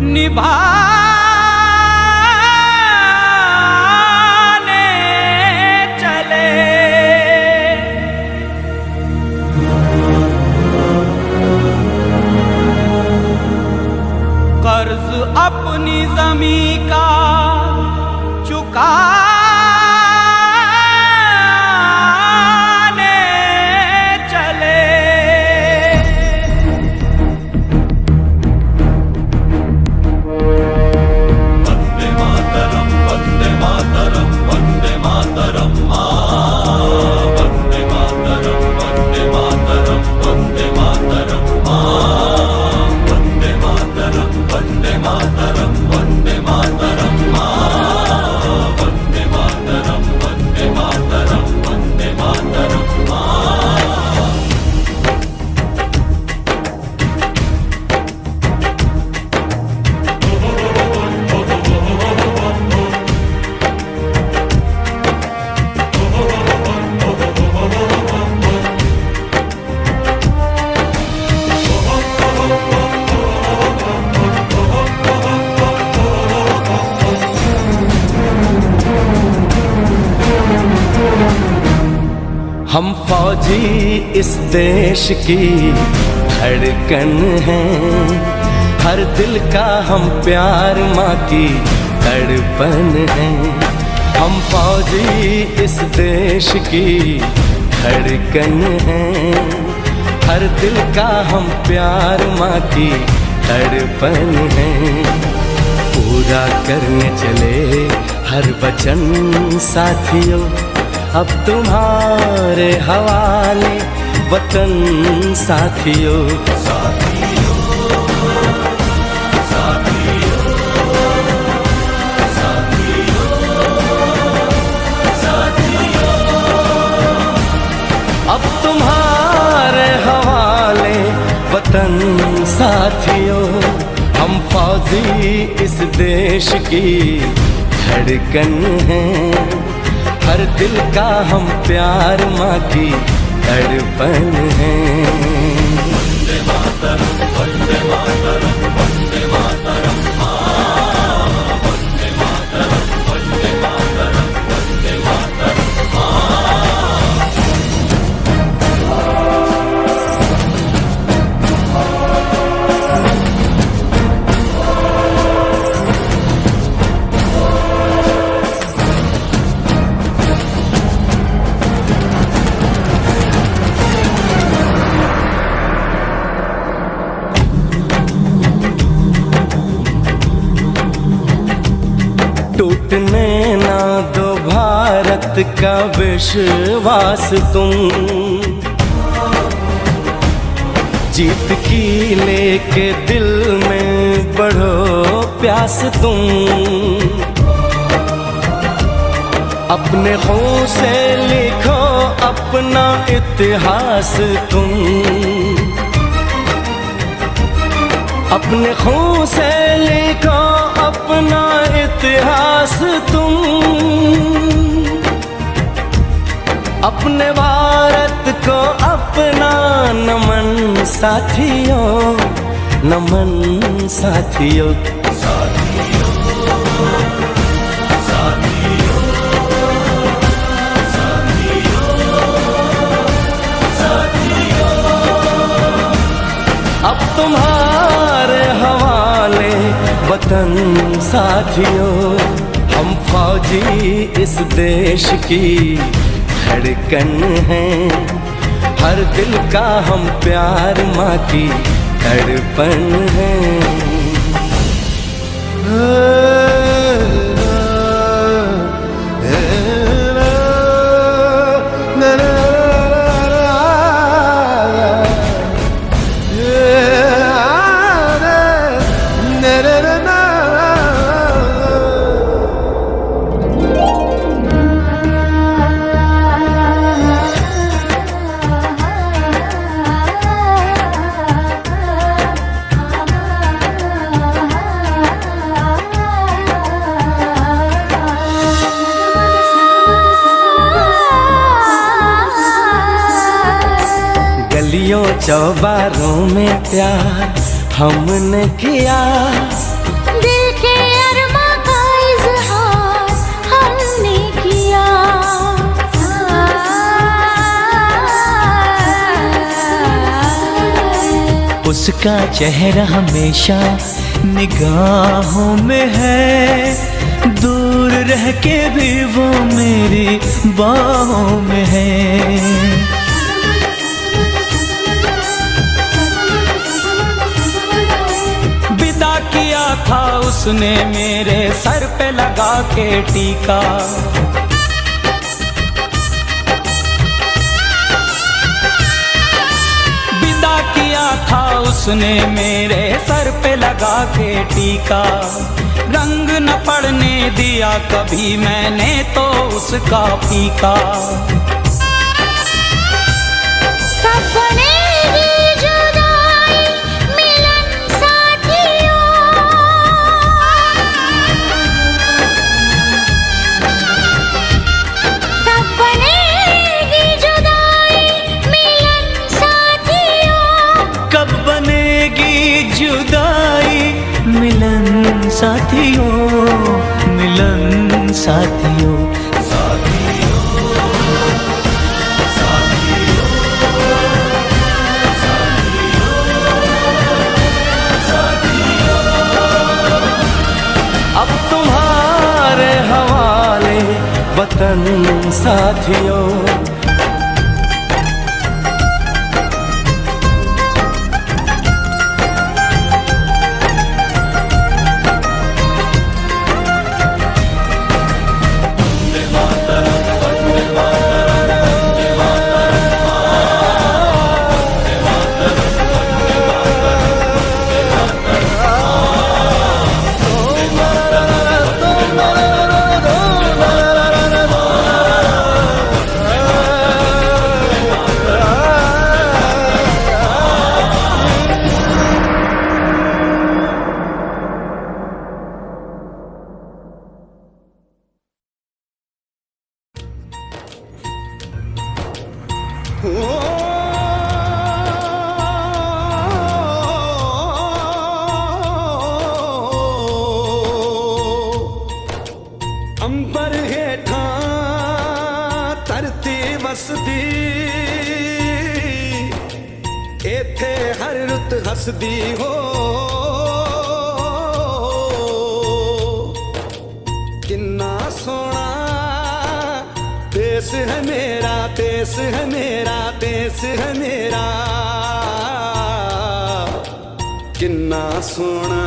निभाने चले। कर्ज अपनी ज़मीं का चुकाने चले। वंदे मातरम, वंदे मातरम, वंदे मातरम मां। वंदे मातरम, वंदे मातरम, वंदे मातरम मां। वंदे मातरम, वंदे मातरम, वंदे मातरम मां। वंदे मातरम, वंदे मातरम, वंदे मातरम मां। हम फौजी इस देश की धड़कन हैं, हर दिल का हम प्यार माँ की तड़पन हैं। हम फौजी इस देश की धड़कन हैं, हर दिल का हम प्यार माँ की तड़पन हैं। पूरा करने चले हर वचन साथियों, अब तुम्हारे हवाले वतन साथियों। साथियों, साथियों, साथियों, साथियों। अब तुम्हारे हवाले वतन साथियों। हम फौजी इस देश की धड़कन हैं, हर दिल का हम प्यार माँ की तड़पन है। वंदे मातरम, वंदे मातरम, वंदे मातरम मां। वंदे मातरम, वंदे मातरम, वंदे मातरम टूटने ना दो भारत का विश्वास तुम, जीत की लेके दिल में बढ़ो प्यास तुम। अपने खून से लिखो अपना इतिहास तुम, अपने खून से लिखो अपना इतिहास तुम। अपने भारत को अपना नमन साथियों, नमन साथियों। साथियों, साथियों, साथियों, साथियों। अब तुम्हारे हवाले वतन साथियों। हम फौजी इस देश की धड़कन हैं, हर दिल का हम प्यार माँ की तड़पन है। गलियों चौबारों में प्यार हमने किया, उसका चेहरा हमेशा निगाहों में है, दूर रह के भी वो मेरी बाहों में है। विदा किया था उसने मेरे सर पे लगा के टीका, था उसने मेरे सर पे लगा के टीका। रंग न पड़ने दिया कभी मैंने तो उसका फीका। मिलन साथियों, मिलन साथियों, साथियों, साथियों, साथियों, अब तुम्हारे हवाले वतन साथियों। अंबर हेठा धरती वसदी, एथे हर रुत हसदी हो। किन्ना सोना देश है मेरा, देश है मेरा, देश है मेरा। किन्ना सोना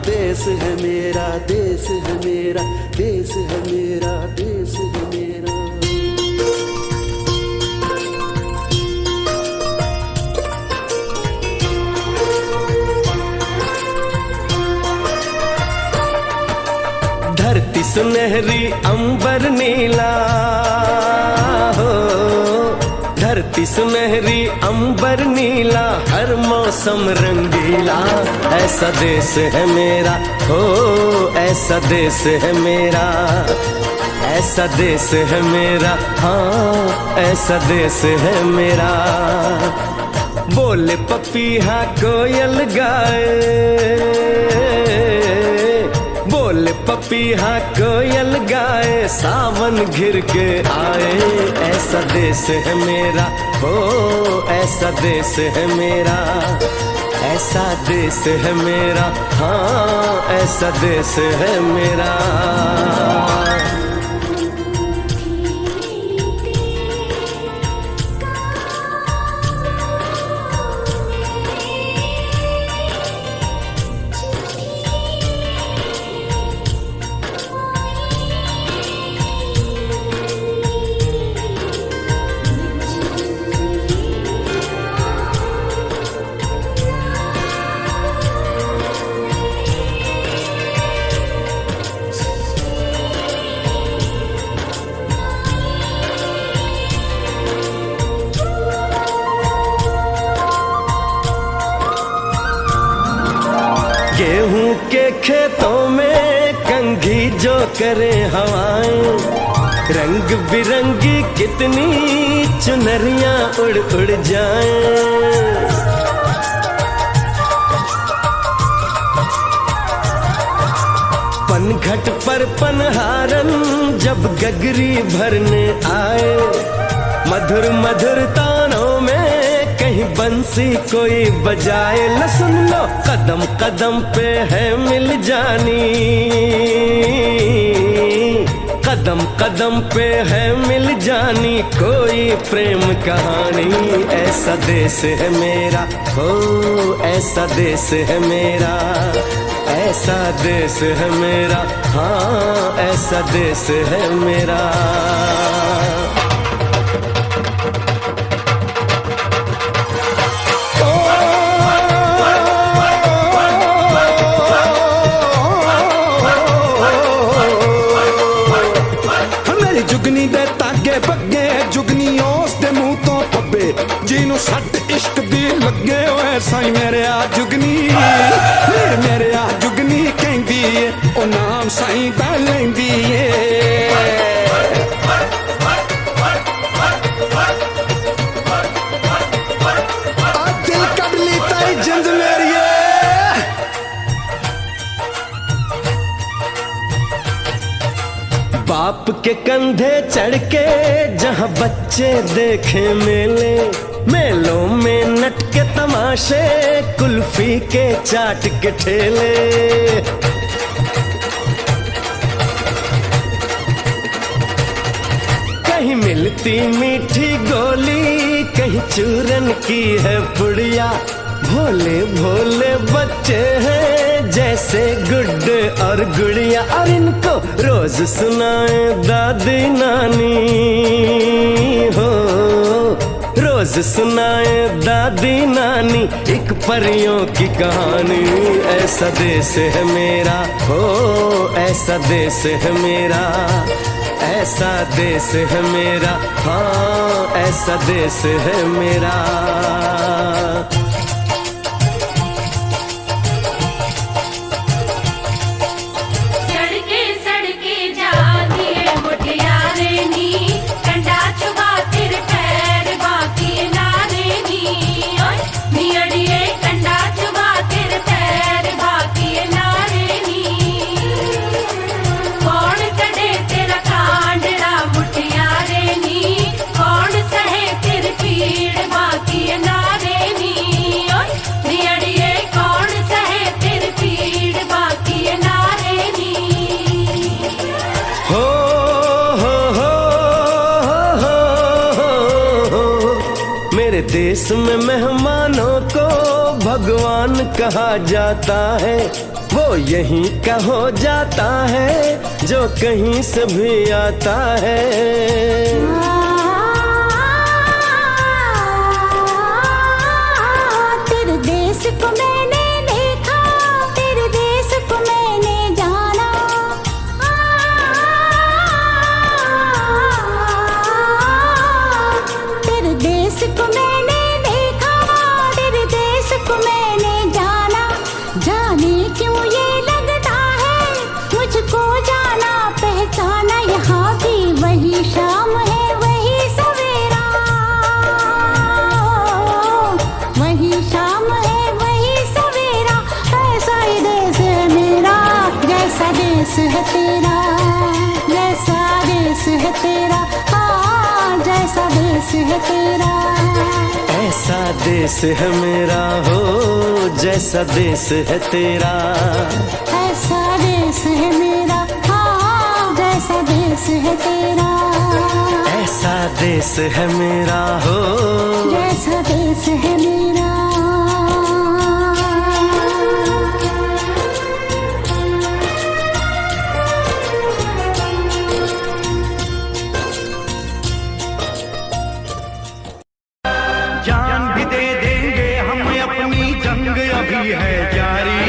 देश है मेरा, देश है मेरा, देश है मेरा, देश है मेरा। धरती सुनहरी अंबर नीला हो, धरती सुनहरी अंबर नीला, हर मौसम रंगीला। ऐसा देश है मेरा हो, ऐसा देश है मेरा, ऐसा देश है मेरा, हाँ ऐसा देश है मेरा। बोले पपीहा कोयल गाए, बोले पपीहा कोयल गाए, सावन घिर के आए। ऐसा देश है मेरा हो, ऐसा देश है मेरा, ऐसा देश है मेरा, हाँ ऐसा देश है मेरा। गेहूं के खेतों में कंघी जो करे हवाएं, रंग बिरंगी कितनी चुनरियां उड़ उड़ जाएं। पनघट पर पनहारन जब गगरी भरने आए, मधुर मधुर तानों में कहीं कहीं बंसी कोई बजाए न, सुन लो कदम कदम पे है मिल जानी, कदम कदम पे है मिल जानी कोई प्रेम कहानी। ऐसा देश है मेरा, हो ऐसा देश है मेरा, ऐसा देश है मेरा, हाँ ऐसा देश है मेरा। जुगनी दे तागे बगे जुगनी उस दे मुंह तो पब्बे, जिन्हों सट इश्क दी लगे होए साई मेरे आ जुगनी, मेरे आ जुगनी कहंदी है ओ नाम साई दा लैंदी है। आ दिल कड ली ताई जिंद मेरी बाप के कंधे चढ़ के जहाँ बच्चे देखे मेले, मेलों में नट के तमाशे कुल्फी के चाट के ठेले। कहीं मिलती मीठी गोली, कहीं चूरन की है पुड़िया, भोले भोले बच्चे हैं जैसे गुड्डे और गुड़िया, और इनको रोज सुनाए दादी नानी, हो रोज सुनाए दादी नानी एक परियों की कहानी। ऐसा देश है मेरा, हो ऐसा देश है मेरा, ऐसा देश है मेरा, हाँ ऐसा देश है मेरा। देश में मेहमानों को भगवान कहा जाता है, वो यहीं का हो जाता है जो कहीं से भी आता है। तेरे देश को मैंने देखा, तेरे देश को मैंने जाना, तेरे देश को मैंने देखा, तेरे देश को मैंने जाना। जाने क्यों ये लगता है मुझको जाना पहचाना, यहाँ भी वही शाम है वही सवेरा, वही शाम है वही सवेरा। ऐसा ही देश है मेरा, जैसा देश है तेरा, जैसा देश है तेरा, हाँ जैसा देश है तेरा। ऐसा देश है मेरा, हो जैसा देश है तेरा, ऐसा देश है मेरा, हाँ जैसा देश है तेरा। ऐसा देश है मेरा, हो जैसा देश है मेरा। जान भी दे देंगे हम अपनी जंग अभी है जारी,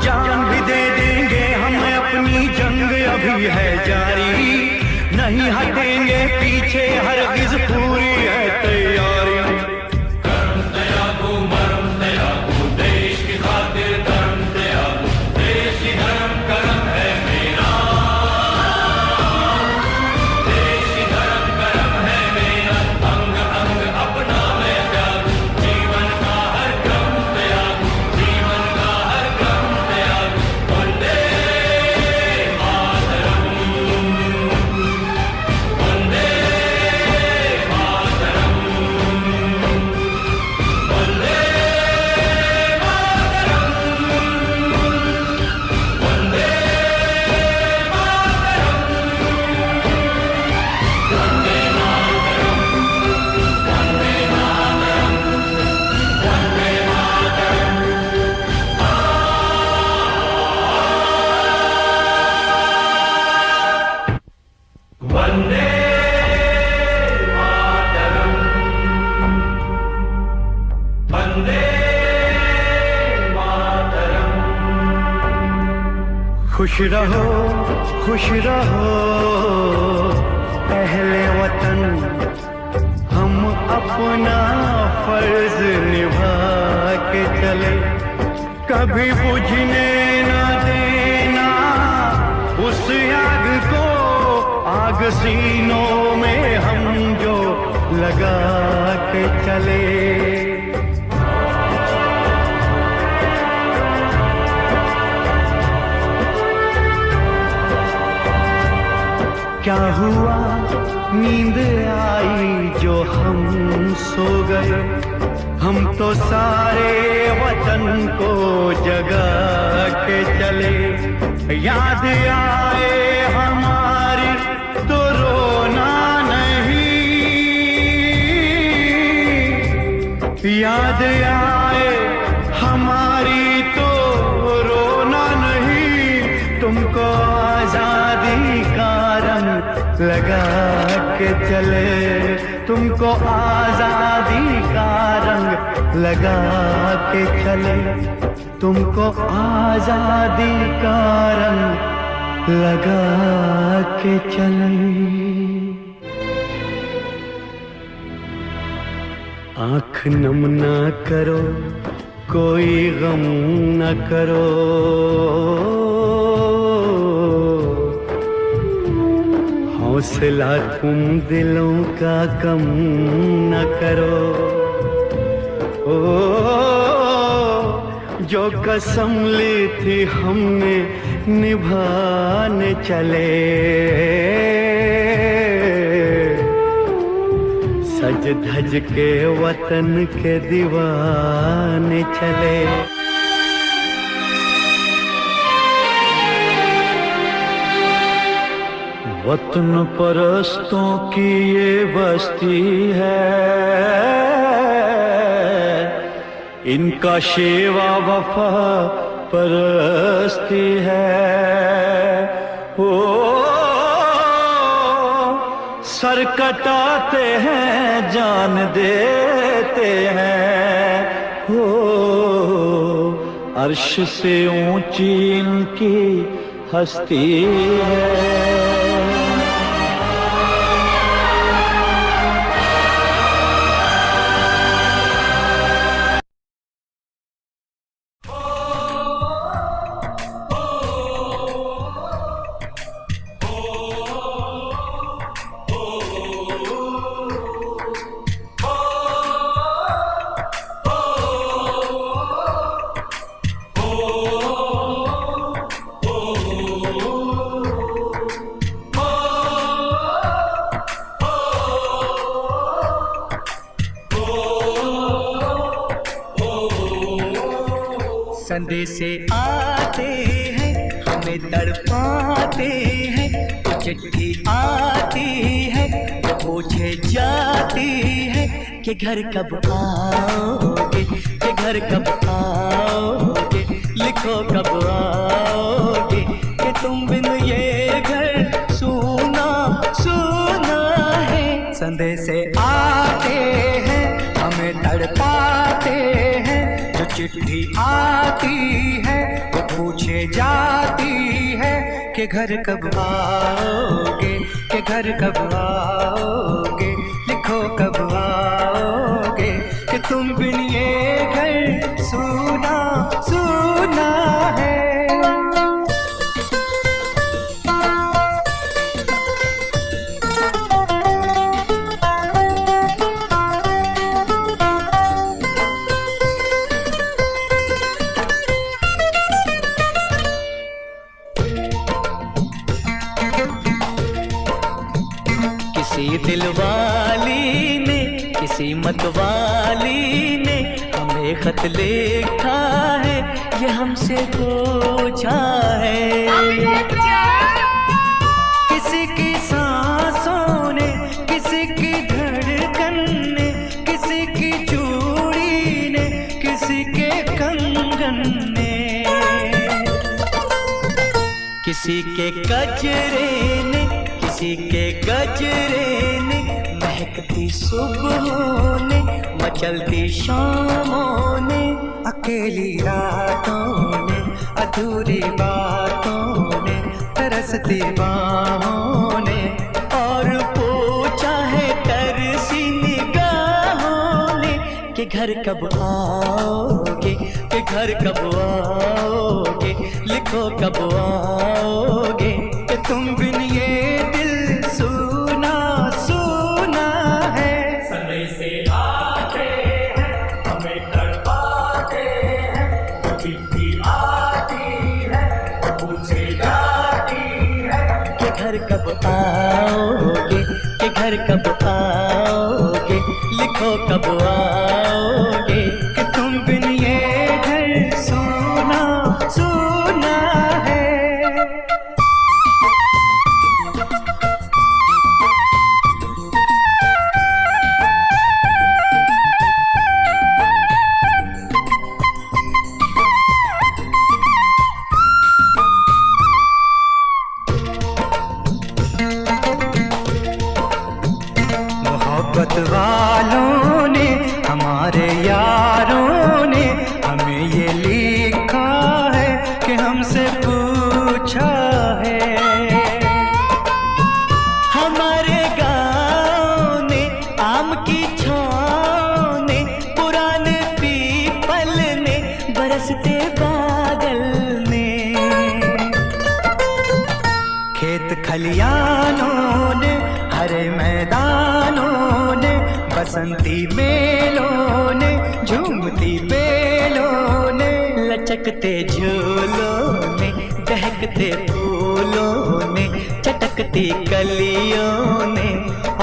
जान भी दे देंगे हम अपनी जंग अभी है जारी, नहीं हटेंगे पीछे हरगिज पूरी है तैयारी। कर्म त्यागो मरम त्यागो देश की खातिर, कर्म त्यागो देश की धर्म कर्म है मेरा, देश की धर्म कर्म है मेरा, अंग अंग अपना मैं त्यागू, जीवन का हर क्रम त्यागू, जीवन का हर क्रम त्यागू। वंदे मातरम, वंदे खुश रहो अहले वतन, हम अपना फर्ज निभा के चले, कभी बुझने न देना उस आग को, आग सीनों में हम जो लगा के चले। क्या हुआ नींद आई जो हम सो गए, हम तो सारे वतन को जगा के चले। याद आए हमारी तो रोना नहीं, याद आए हमारी तो रोना नहीं, तुमको आजादी का रंग लगा के चले, तुमको आजादी का रंग लगा के चले, तुमको आजादी का रंग लगा के चले। आँख नम न करो, कोई गम न करो, हौसला तुम दिलों का कम न करो। ओ जो कसम ली थी हमने निभाने चले, सज धज के वतन के दीवाने चले। वतन परस्तों की ये बस्ती है, इनका शेवा वफा परस्ती है। ओ सर कटाते हैं जान देते हैं, हो अर्श से ऊंची इनकी हस्ती है। संदेशे आते हैं हमें तड़पाते हैं, चिट्ठी आती है पूछे जाती है कि घर कब आओगे, कि घर कब आओगे, लिखो कब आओगे, कि तुम बिन ये घर सूना सूना है। संदेशे आते हैं हमें तड़पाते हैं, चिट्ठी आती है वो पूछे जाती है कि घर कब आओगे, कि घर कब आओगे, लिखो कब आओगे, कि तुम बिन ये घर सूना सूना है। किसी दिलवाली ने, किसी मतवाली ने हमें खत लिखा है, ये हमसे पूछा है। किसी की सांसों ने, किसी की धड़कन ने, किसी की चूड़ी ने, किसी के कंगन ने, किसी के गजरे ने, किसी के गजरे ने, महकती सुबहों ने, मचलती शामों ने, अकेली रातों ने, अधूरी बातों तरसती बाहों ने और पूछा है तरसी निगाहों ने कि घर कब आओगे, कि घर कब आओगे, लिखो कब आओगे, कि तुम बिन ये दिल सूना सूना है। समय से आते हैं हमें तड़पाते हैं, वो चिट्ठी आती है वो पूछे जाती है कि घर कब आओगे, कि घर कब आओगे, लिखो कब आओगे, कि तुम बिन ये घर सूना सूना है। मोहब्बत वालों ने, हमारे यारों ने हमें ये लिखा है कि हमसे पूछा है। हमारे गाँव ने, आम की छाँव ने, पुराने पीपल ने, बरसते बादल ने, खेत खलियानों ने, हरे मैदानों ने, बसंती मेलों ने, झूमती बेलों ने, लचकते झूलों ने, दहकते फूलों ने, चटकती कलियों ने,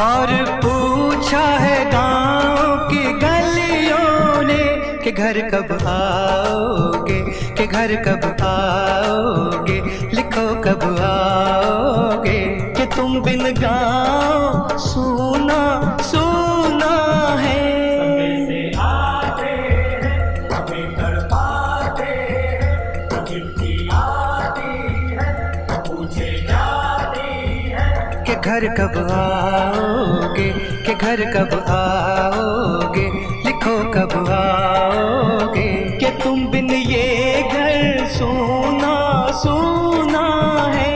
और पूछा है गाँव की गलियों ने कि घर कब आओगे, कि घर कब आओगे, लिखो कब आओगे, कि तुम बिन गाँव सूना सूना है। समय से आते हैं हमें तड़पाते हैं, वो चिट्ठी आती है वो पूछे जाती है कि घर कब आओगे, कि घर कब आओगे, लिखो कब आओगे, कि तुम बिन ये घर सूना सूना है।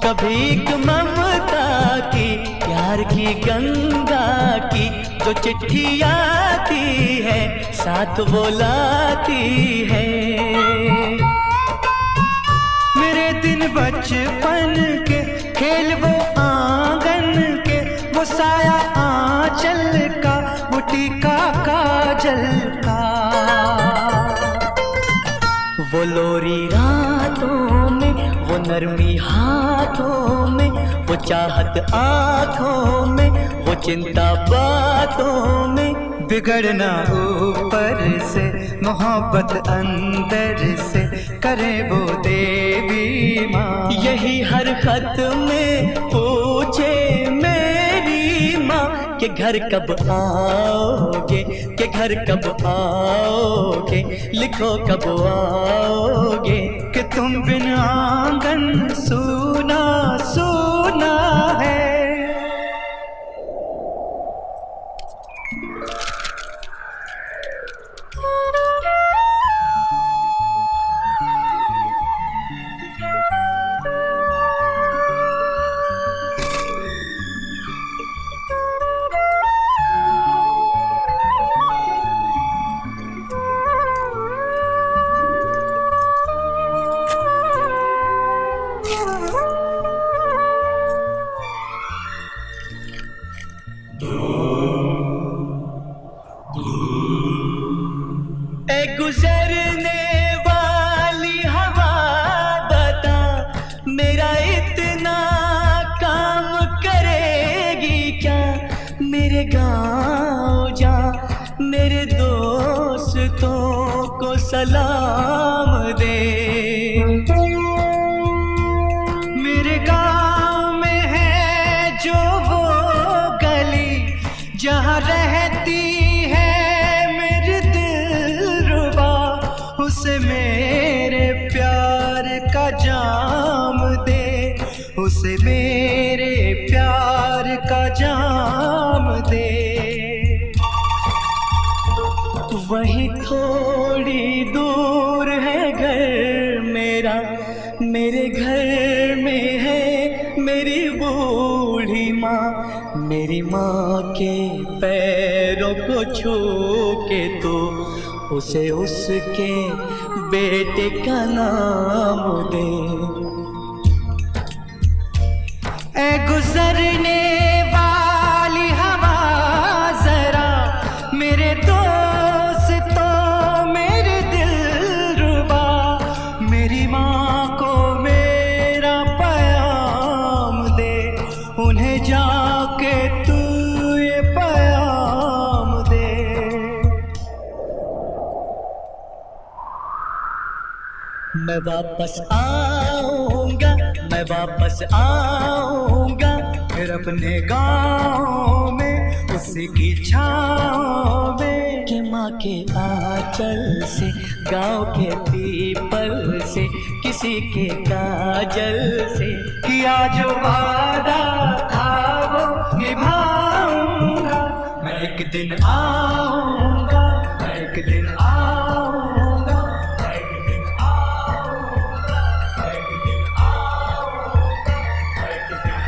कभी एक ममता की, प्यार की गंगा की, जो चिट्ठी आती है साथ वो लाती है। मेरे दिन बचपन के खेल वो आंगन के, वो साया आंचल का, वो टीका काजल का, वो लोरी रातों में, वो नरमी हाथों में, वो चाहत आँखों में, वो चिंता बातों में, बिगड़ना ऊपर से, मोहब्बत अंदर से, करे वो देवी माँ। यही हर खत में पूछे मेरी माँ कि घर कब आओगे, कि घर कब आओगे, लिखो कब आओगे, कि तुम बिन आंगन सूना सूना है। गुजरने वाली हवा बता, मेरा इतना काम करेगी क्या, मेरे गाँव जा, मेरे दोस्तों को सलाम दे। मेरे गाँव में है जो वो गली, उसे मेरे प्यार का जाम दे। वही थोड़ी दूर है घर मेरा, मेरे घर में है मेरी बूढ़ी माँ। मेरी माँ के पैरों को छू के तो उसे उसके बेटे का नाम दे। ऐ गुजरने वाली हवा जरा मेरे दोस्तों मेरे दिलरुबा, मेरी माँ को मेरा पैगाम दे। उन्हें जाके तू ये पैगाम दे। मैं वापस आऊंगा, मैं वापस आऊंगा फिर अपने गाँव में उसी की छाँव में। कि माँ के आंचल से, गाँव के पीपल से, किसी के काजल से किया जो वादा था वो निभाऊंगा। मैं एक दिन आऊंगा, मैं एक दिन आऊंगा, मैं एक दिन आऊंगा, मैं एक दिन आऊंगा, मैं एक दिन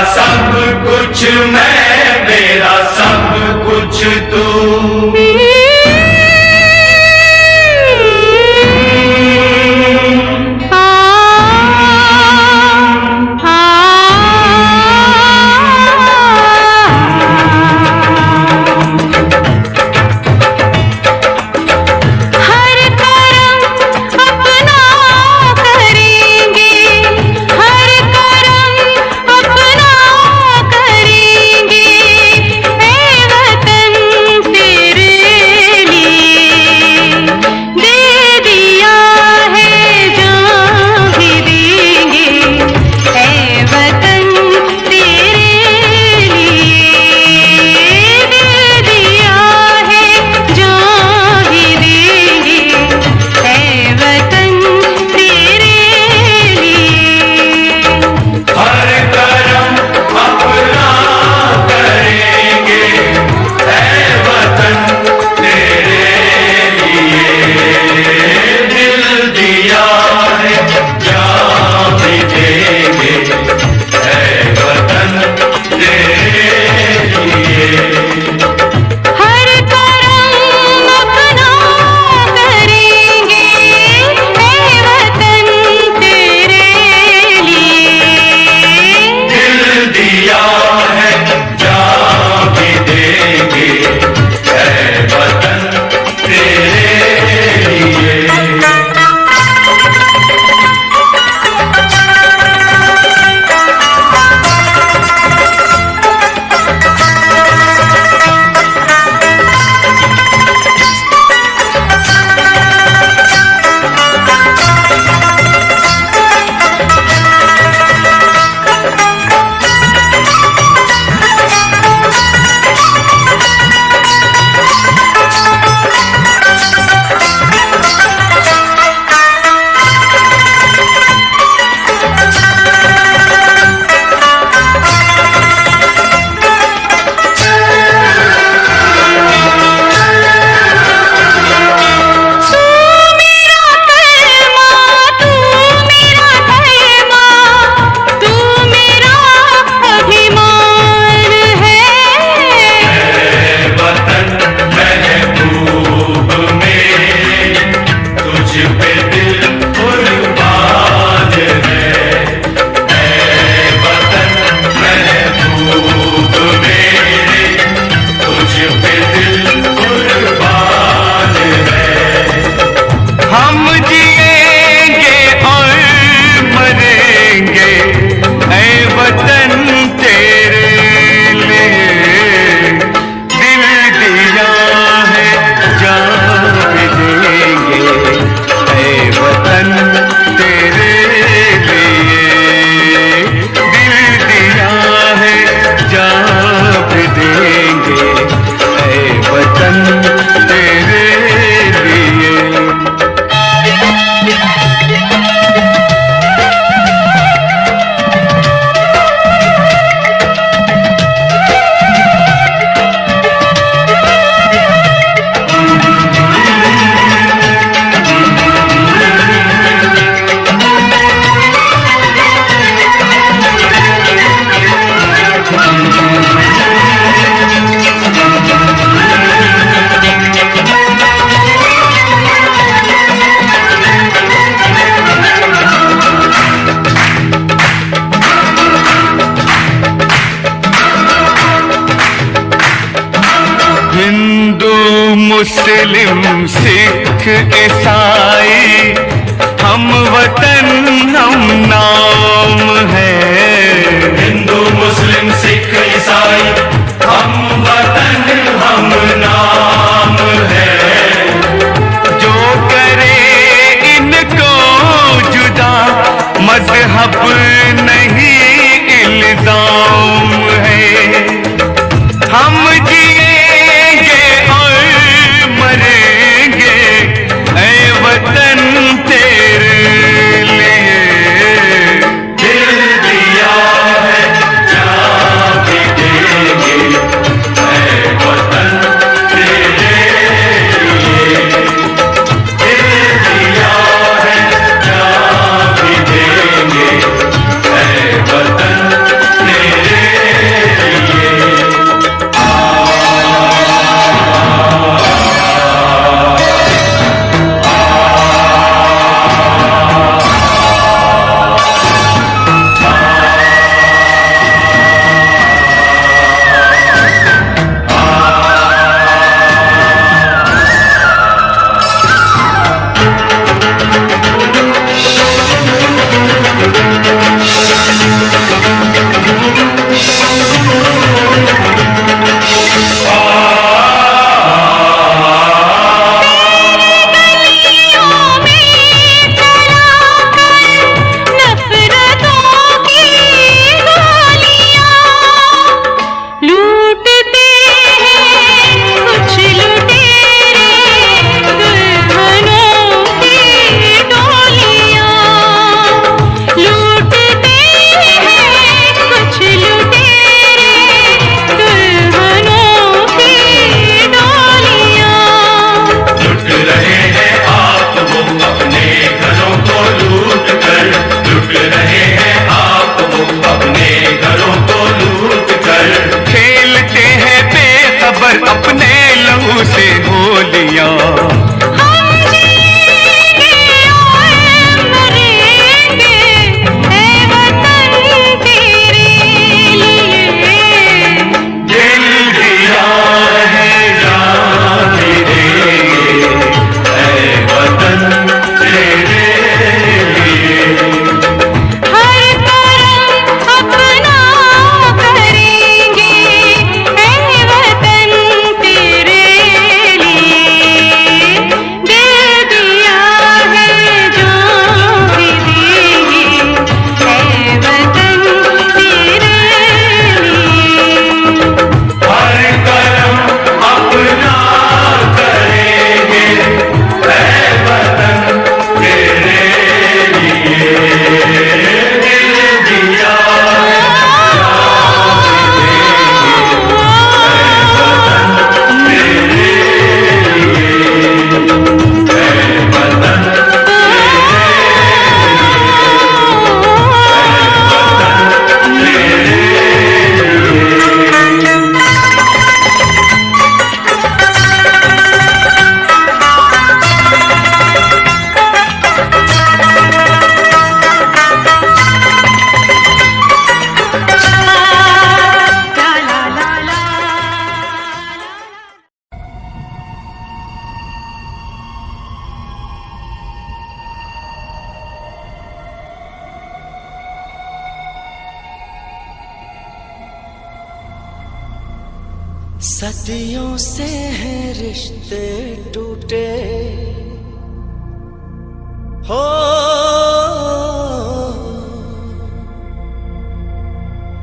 सब कुछ मैं, मेरा सब कुछ तू। मुस्लिम सिख ईसाई हम वतन हम नाम है। हिंदू मुस्लिम सिख ईसाई हम वतन हम नाम है। जो करे इनको जुदा मजहब नहीं इल्जाम है। हम जिएंगे और मरेंगे ऐ वतन तेरे लिए। दिल सदियों से हैं रिश्ते टूटे हो,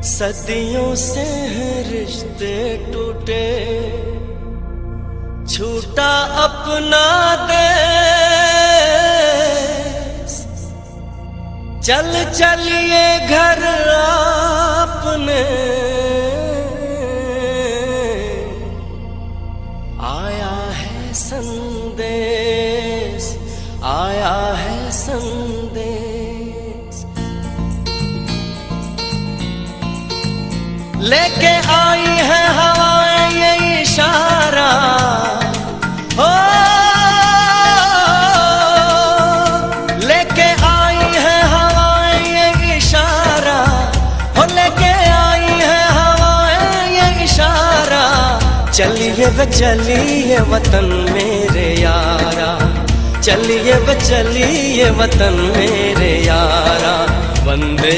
सदियों से हैं रिश्ते टूटे, छूटा अपना देश, चल चलिए घर आपने, आया है संदेश, आया है संदेश, लेके आई है हवाएं ये इशारा हो, लेके आई है हवाएं ये इशारा हो, लेके आई है हवाएं ये इशारा, चलिए वे चलिए वतन मेरे यारा, चलिए वे चलिए वतन मेरे यारा, वंदे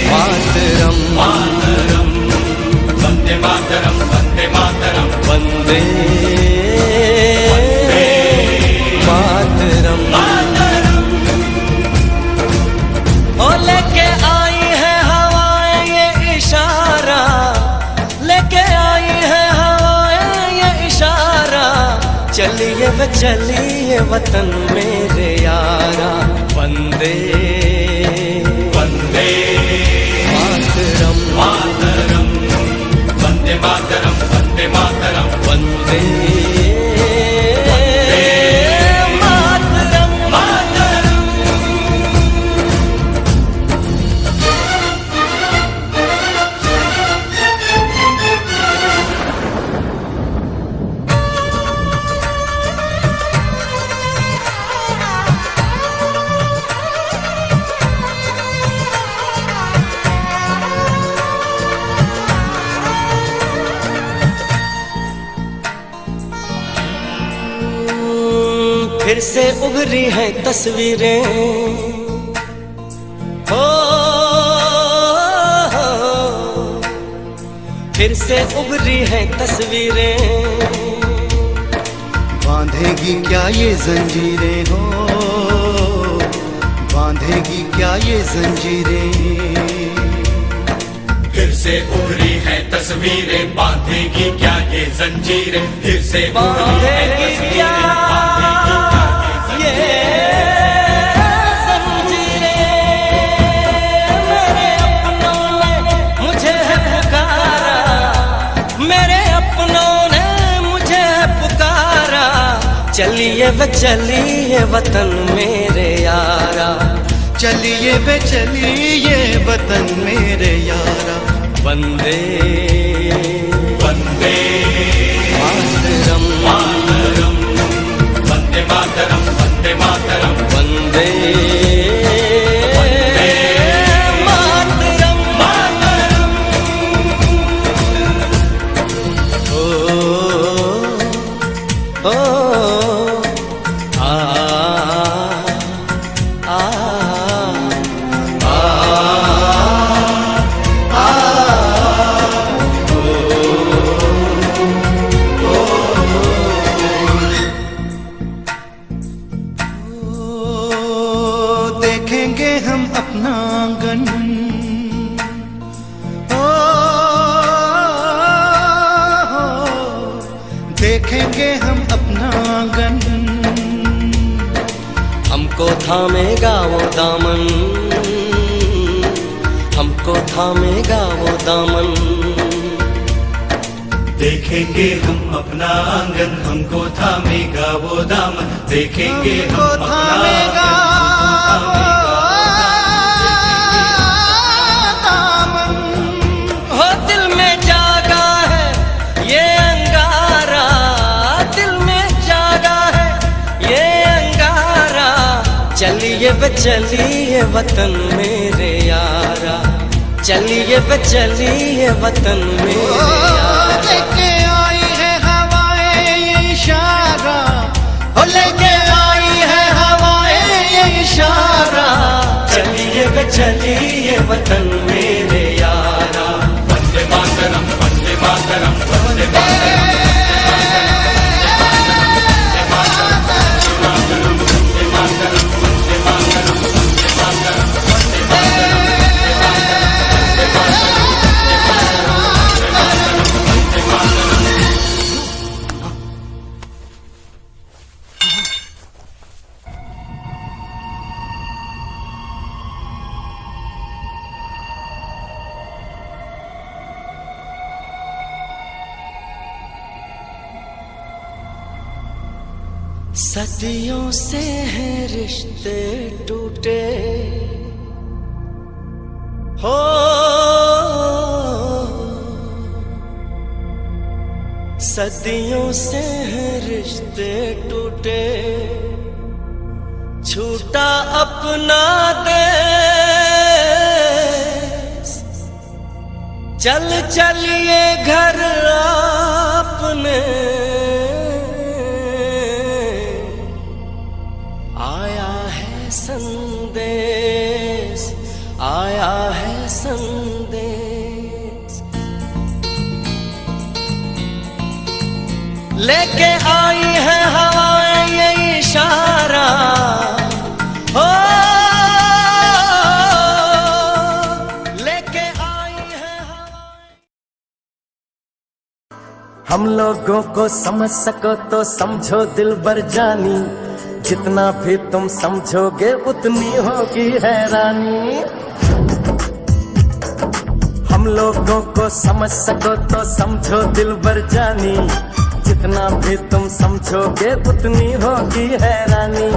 मातरम, मातरम, वंदे मातरम, वंदे मातरम, वंदे मातरम, ओ लेके आई है हवाएं ये इशारा, लेके आई है हवाएं ये इशारा, चलिए वे चलिए वतन मेरे यारा, वंदे वंदे मातरम, मातरम, वंदे मातरम, वंदे मातरम, वंदे मातरम, मातरम। फिर से उभरी हैं तस्वीरें हो, फिर से उभरी हैं तस्वीरें, बांधेगी क्या ये जंजीरें हो, बांधेगी क्या ये जंजीरें, फिर से उभरी है तस्वीरें, बांधेगी क्या ये जंजीरें, फिर से बांधेगी क्या ये जंजीरें, मेरे अपनों ने मुझे है पुकारा, मेरे अपनों ने मुझे है पुकारा, चलिए वे चलिए वतन मेरे यारा, चलिए वे चलिए वतन मेरे यारा, वंदे वंदे मातरम, मातरम, वंदे मातरम, वंदे मातरम, वंदे मातरम, मातरम। ओ ओ आ आ देखेंगे हम अपना आंगन, ओ देखेंगे हम अपना आंगन, हमको थामेगा वो दामन, हमको थामेगा वो दामन, देखेंगे हम अपना आंगन, हमको थामेगा वो दामन, देखेंगे हम हमको अपना थामेगा दामन, हो दिल में जागा है ये अंगारा, दिल में जागा है ये अंगारा, चलिए वे चलिए वतन मेरे यारा, चलिए वे चलिए वतन मेरे यारा, लेके आई है हवाएं ये इशारा, हो लेके आई है हवाएं ये इशारा, चलिए वे चलिए वतन मेरे यारा, वंदे मातरम। सदियों से हैं रिश्ते टूटे हो, सदियों से हैं रिश्ते टूटे, छूटा अपना देश, चल चलिए घर आपने, आया है संदेश, आया है संदेश, लेके आई है हवाएं ये इशारा हो, लेके आई है हवाएं। हम लोगों को समझ सको तो समझो दिलबर जानी, जितना भी तुम समझोगे उतनी होगी हैरानी। हम लोगों को समझ सको तो समझो दिलबर जानी, जितना भी तुम समझोगे उतनी होगी हैरानी।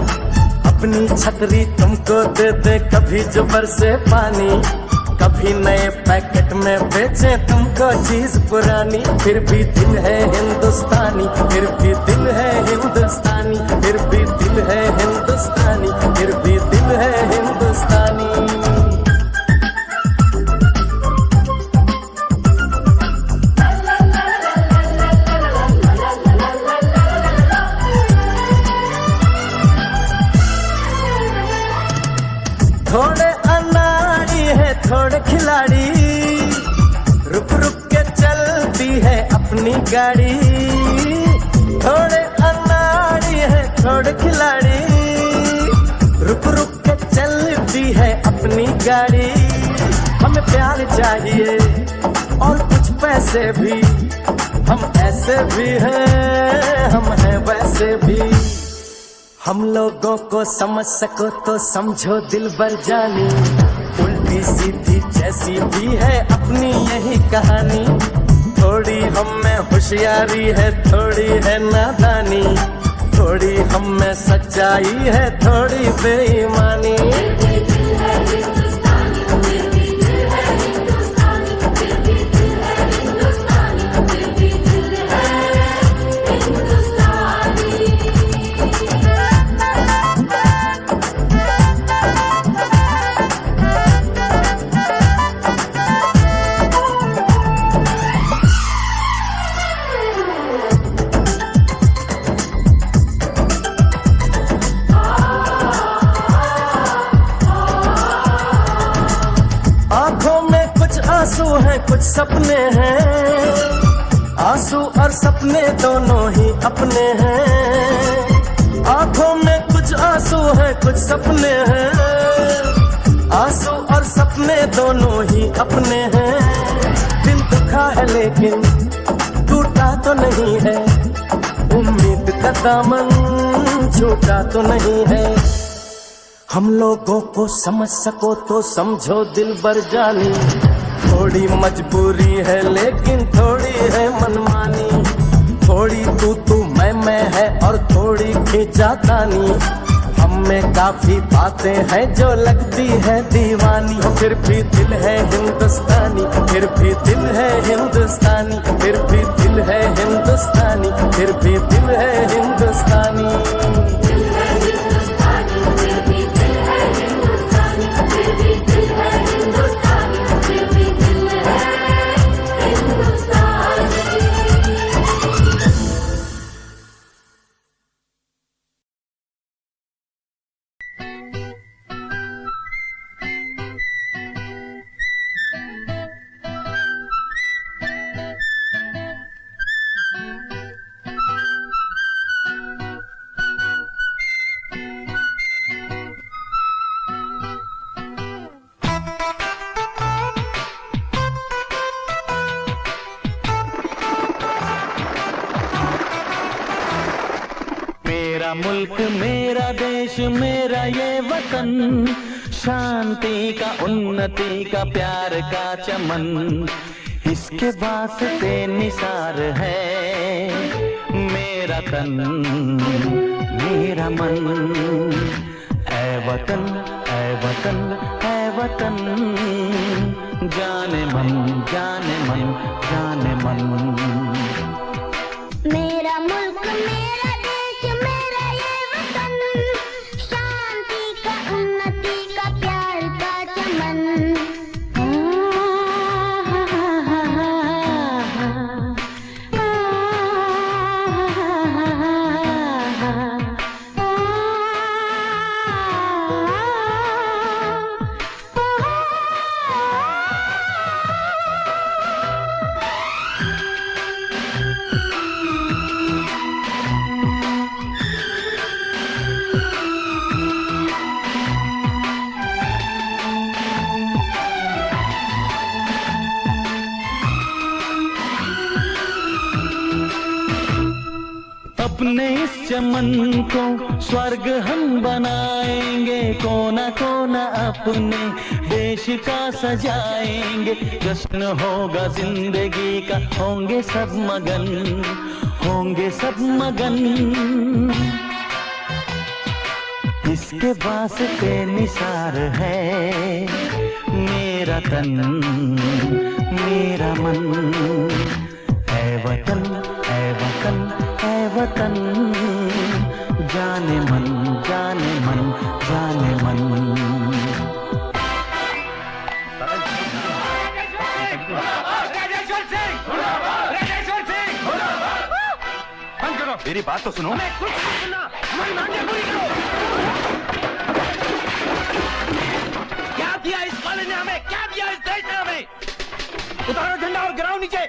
अपनी छतरी तुमको दे दे कभी जो बरसे पानी, कभी नए पैकेट में बेचे तुमको चीज पुरानी, फिर भी दिल है हिंदुस्तानी, फिर भी दिल है हिंदुस्तानी, फिर भी दिल है हिंदुस्तानी, फिर भी दिल है हिंदुस्तानी। थोड़े अनाड़ी है थोड़े खिलाड़ी, रुक रुक के चलती है अपनी गाड़ी। थोड़े अनाड़ी है थोड़े खिलाड़ी, रुक रुक के चलती है अपनी गाड़ी। हमें प्यार चाहिए और कुछ पैसे भी, हम ऐसे भी हैं हम हैं वैसे भी। हम लोगों को समझ सको तो समझो दिलबर जानी, उल्टी सीधी जैसी भी है अपनी यही कहानी। थोड़ी हम में होशियारी है थोड़ी है नादानी, थोड़ी हम में सच्चाई है थोड़ी बेईमानी। आंसू हैं कुछ सपने हैं, आंसू और सपने दोनों ही अपने हैं। आंखों में कुछ आंसू हैं कुछ सपने हैं, आंसू और सपने दोनों ही अपने हैं। दिल दुखा है लेकिन टूटा तो नहीं है, उम्मीद का दामन छूटा तो नहीं है। हम लोगों को समझ सको तो समझो दिलबर जानी, थोड़ी मजबूरी है लेकिन थोड़ी है मनमानी। थोड़ी तू मैं है और थोड़ी खींचातानी, हम में काफी बातें हैं जो लगती है दीवानी। फिर भी दिल है हिंदुस्तानी, फिर भी दिल है हिंदुस्तानी, फिर भी दिल है हिंदुस्तानी, फिर भी दिल है हिंदुस्तानी। मेरा मुल्क मेरा देश मेरा ये वतन, शांति का उन्नति का प्यार का चमन, इसके वास्ते निसार है मेरा तन मेरा मन। ऐ वतन ऐ वतन ऐ वतन, जाने मन जाने मन जाने मन। मेरा मुल्क मेरा देश मेरा ये वतन, शांति का उन्नति का प्यार का चमन। अपने इस चमन को स्वर्ग हम बनाएंगे, कोना कोना अपने देश का सजाएंगे। जश्न होगा जिंदगी का, होंगे सब मगन होंगे सब मगन। इसके वास्ते निसार है मेरा तन मेरा मन। ऐ वतन ऐ वतन ऐ वतन, जाने मन जाने मन जाने मन। मेरी बात तो सुनो। क्या दिया इस कॉलेज ने हमें, क्या दिया इस देश ने हमें? उतारो झंडा और गिराओ नीचे।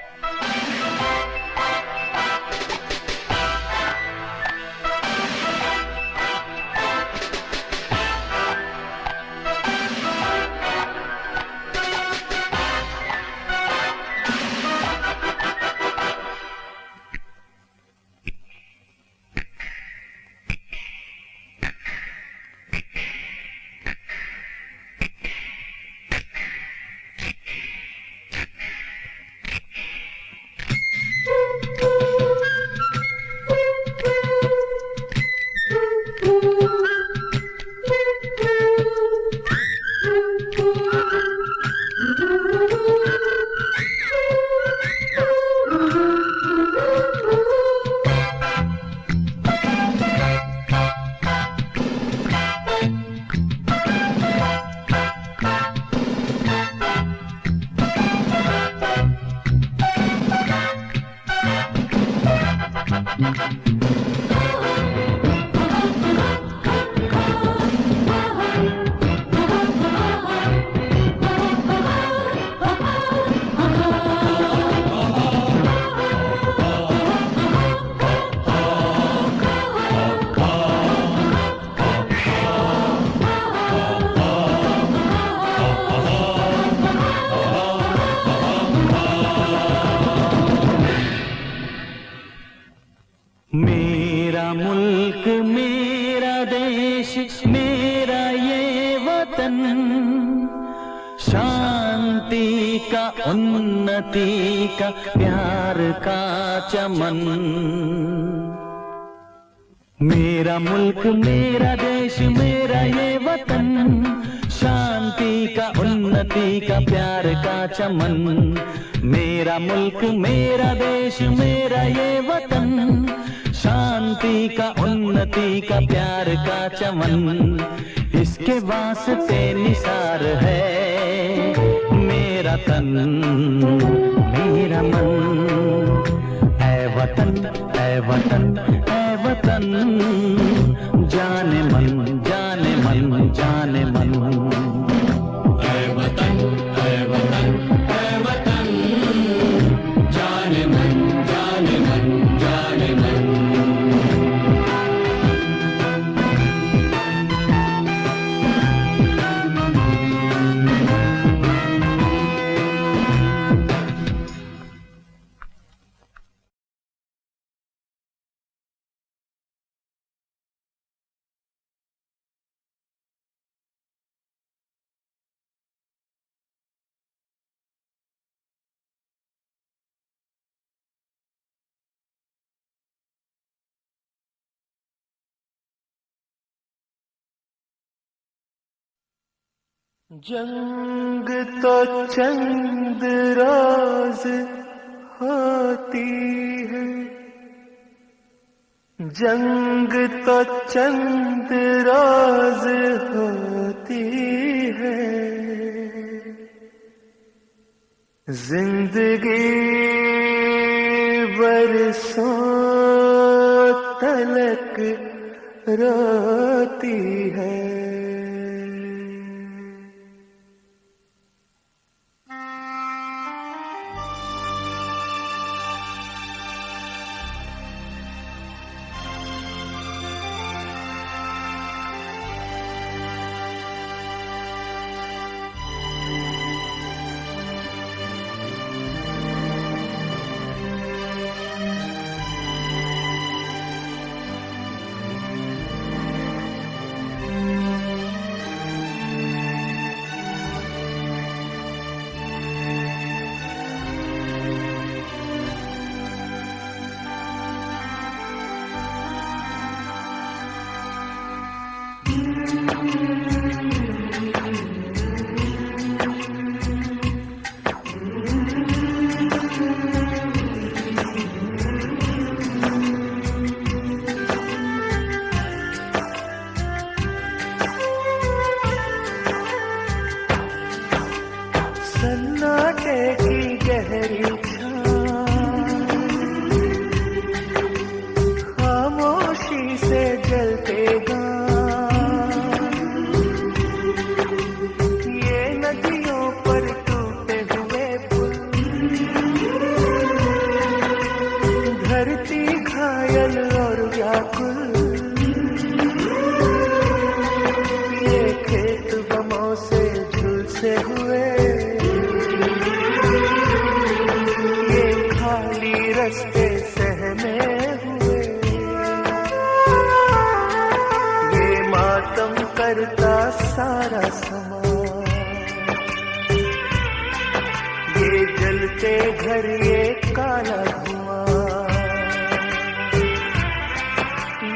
मेरा मुल्क मेरा देश मेरा ये वतन, शांति का उन्नति का प्यार का चमन। मेरा मुल्क मेरा देश मेरा ये वतन, शांति का उन्नति का प्यार का चमन। मेरा मुल्क मेरा देश मेरा ये वतन, शांति का उन्नति का प्यार का चमन। इसके वास्ते निसार है मेरा तन मेरा मन। ऐ वतन ऐ वतन ऐ वतन, जाने मन जाने मन जाने मन। जंग तो चंद रोज होती है, जंग तो चंद रोज होती है, जिंदगी बरसों तलक रोती है। सन्नाटे की गहरी खामोशी से जलते ये नदियों पर टूटे हुए पुल, धरती घायल और व्याकुल, ये खेत गमों से झुलसे हुए, रस्ते सहमे हुए, ये मातम करता सारा समाज, ये जलते घर ये काला धुआं,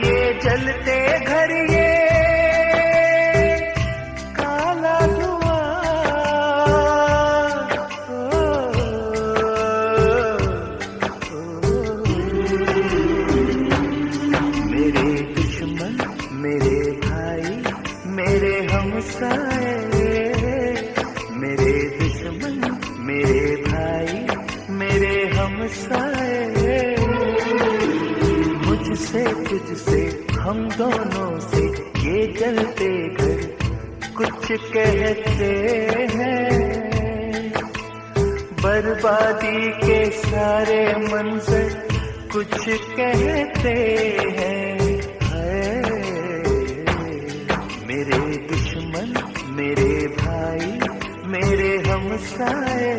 ये जलते घर ये काला धुआं। मेरे भाई मेरे हमसाए, मेरे दुश्मन मेरे भाई मेरे हमसाए, मुझसे तुझसे हम दोनों से ये जलते घर कुछ कहते हैं, बर्बादी के सारे मंजर कुछ कहते हैं। मेरे दुश्मन मेरे भाई मेरे हमसाए,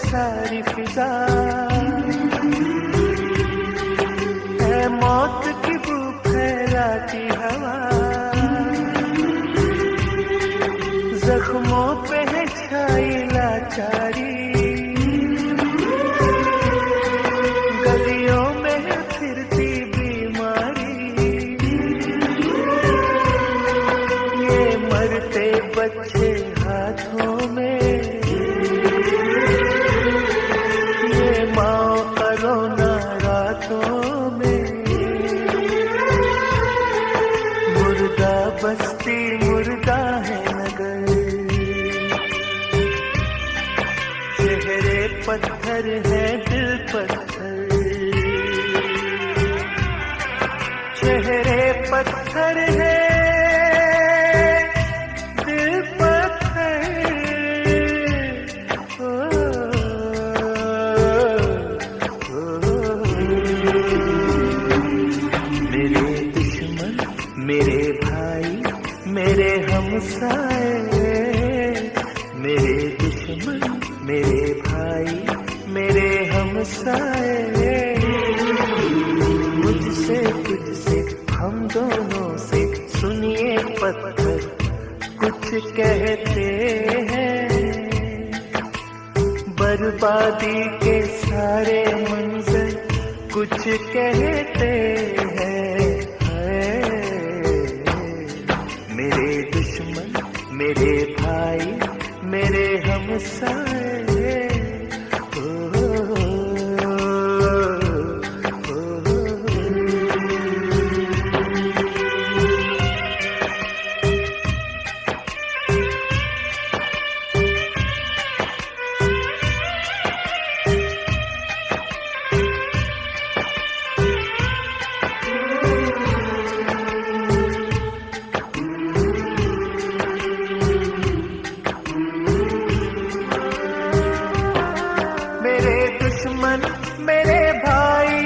सारी फिजा है मौत की भूख फैलाती हवा, जख्मों पे है छाई लाचारी, गलियों में है फिरती बीमारी, ये मरते बच्चे हाथों में, रोना रातों में, मुर्दा बस्ती मुर्दा है नगर, चेहरे पत्थर है दिल पत्थर, चेहरे पत्थर है दिल पत्थर, मेरे भाई मेरे हमसाए, मुझसे तुझसे हम दोनों से सुनिए पत्थर कुछ कहते हैं, बर्बादी के सारे मंजर कुछ कहते हैं। मेरे दुश्मन मेरे भाई मेरे हमसाए, मेरे भाई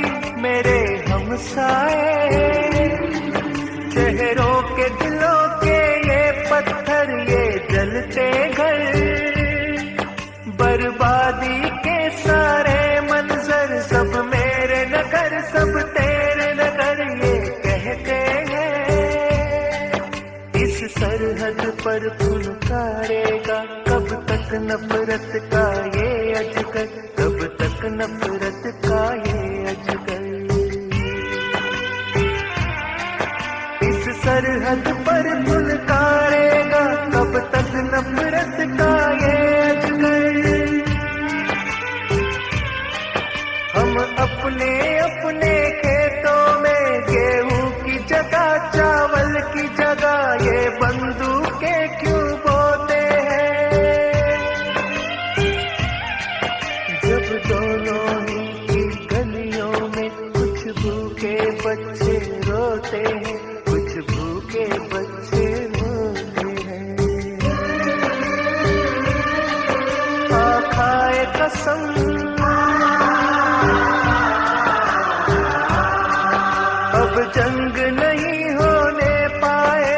मेरे हमसाए, चेहरों के दिलों के ये पत्थर ये जलते घर, बर्बादी के सारे मंजर सब मेरे नगर सब तेरे नगर ये कहते हैं। इस सरहद पर फुनकारेगा कब तक नफरत का ये अजगर, कब तक नफरत का ये अजगर। इस सरहद पर फुनकारेगा कब तक नफरत का ये अजगर। हम अपने अपने खेतों में गेहूं की जगह चावल की जगह ये बंदूकें क्यों बोते हैं, जब दोनों ही की गलियों में कुछ भूखे बच्चे रोते हैं, कुछ भूखे बच्चे रोते हैं। खाए कसम अब जंग नहीं होने पाए,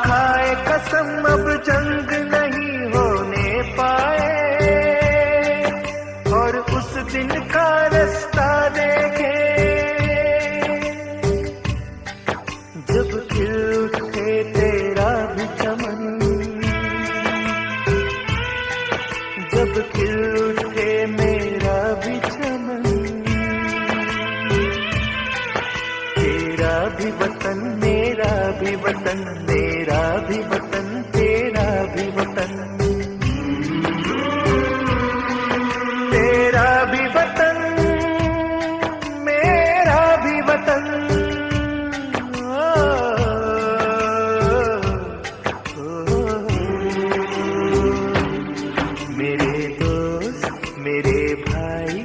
खाए कसम अब जंग नहीं होने पाए, और उस दिन का रास्ता देखे जब खिल उठे तेरा भी चमन, जब खिल उठे मेरा भी चमन। तेरा भी वतन मेरा भी वतन, मेरा भी वतन तेरा भी वतन, तेरा भी वतन मेरा भी वतन। मेरे दोस्त मेरे भाई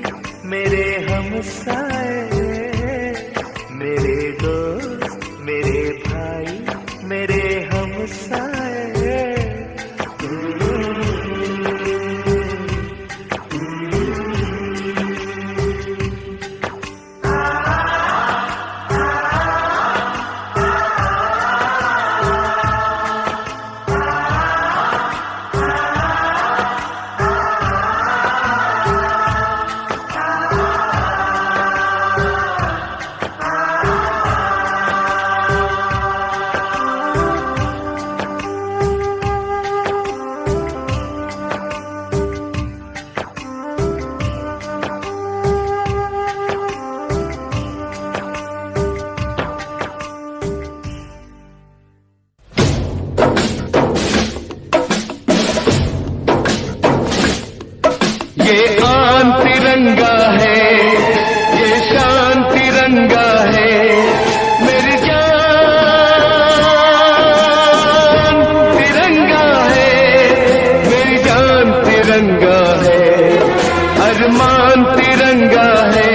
मेरे हमसाए, मेरे दोस्त मेरे भाई मेरे हमसाए। ये आन तिरंगा है, ये शान तिरंगा है, मेरी जान तिरंगा है, मेरी जान तिरंगा है, अरमान तिरंगा है,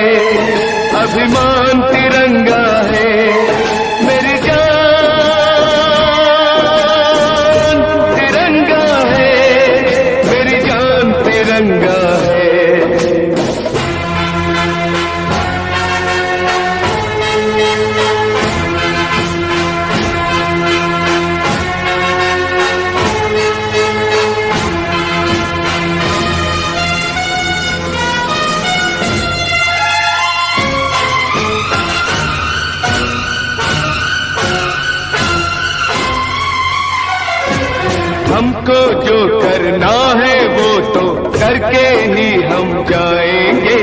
अभिमान तिरंगा है, मेरी जान तिरंगा है, मेरी जान तिरंगा है। हमको जो करना है वो तो करके ही हम जाएंगे।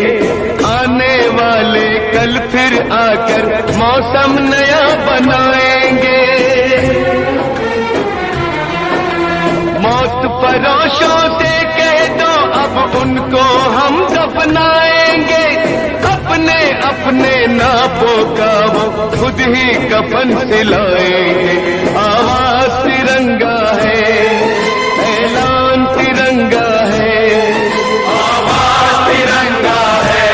आने वाले कल फिर आकर मौसम नया बनाएंगे। मौत परोशों से कह दो अब उनको हम दफनाएंगे। अपने अपने नापों का वो खुद ही कफन सिलाएंगे। आवाज तिरंगा है, ऐलान तिरंगा है। आवाज तिरंगा है,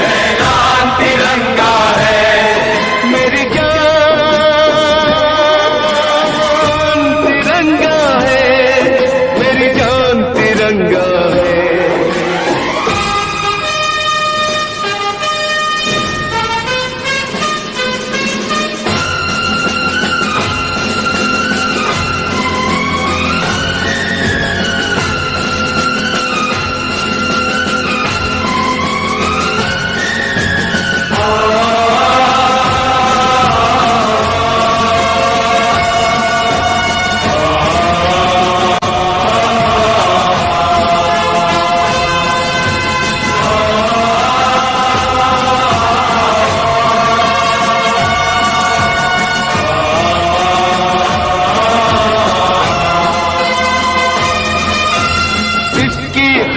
ऐलान तिरंगा है। मेरी जान तिरंगा है, मेरी जान तिरंगा है।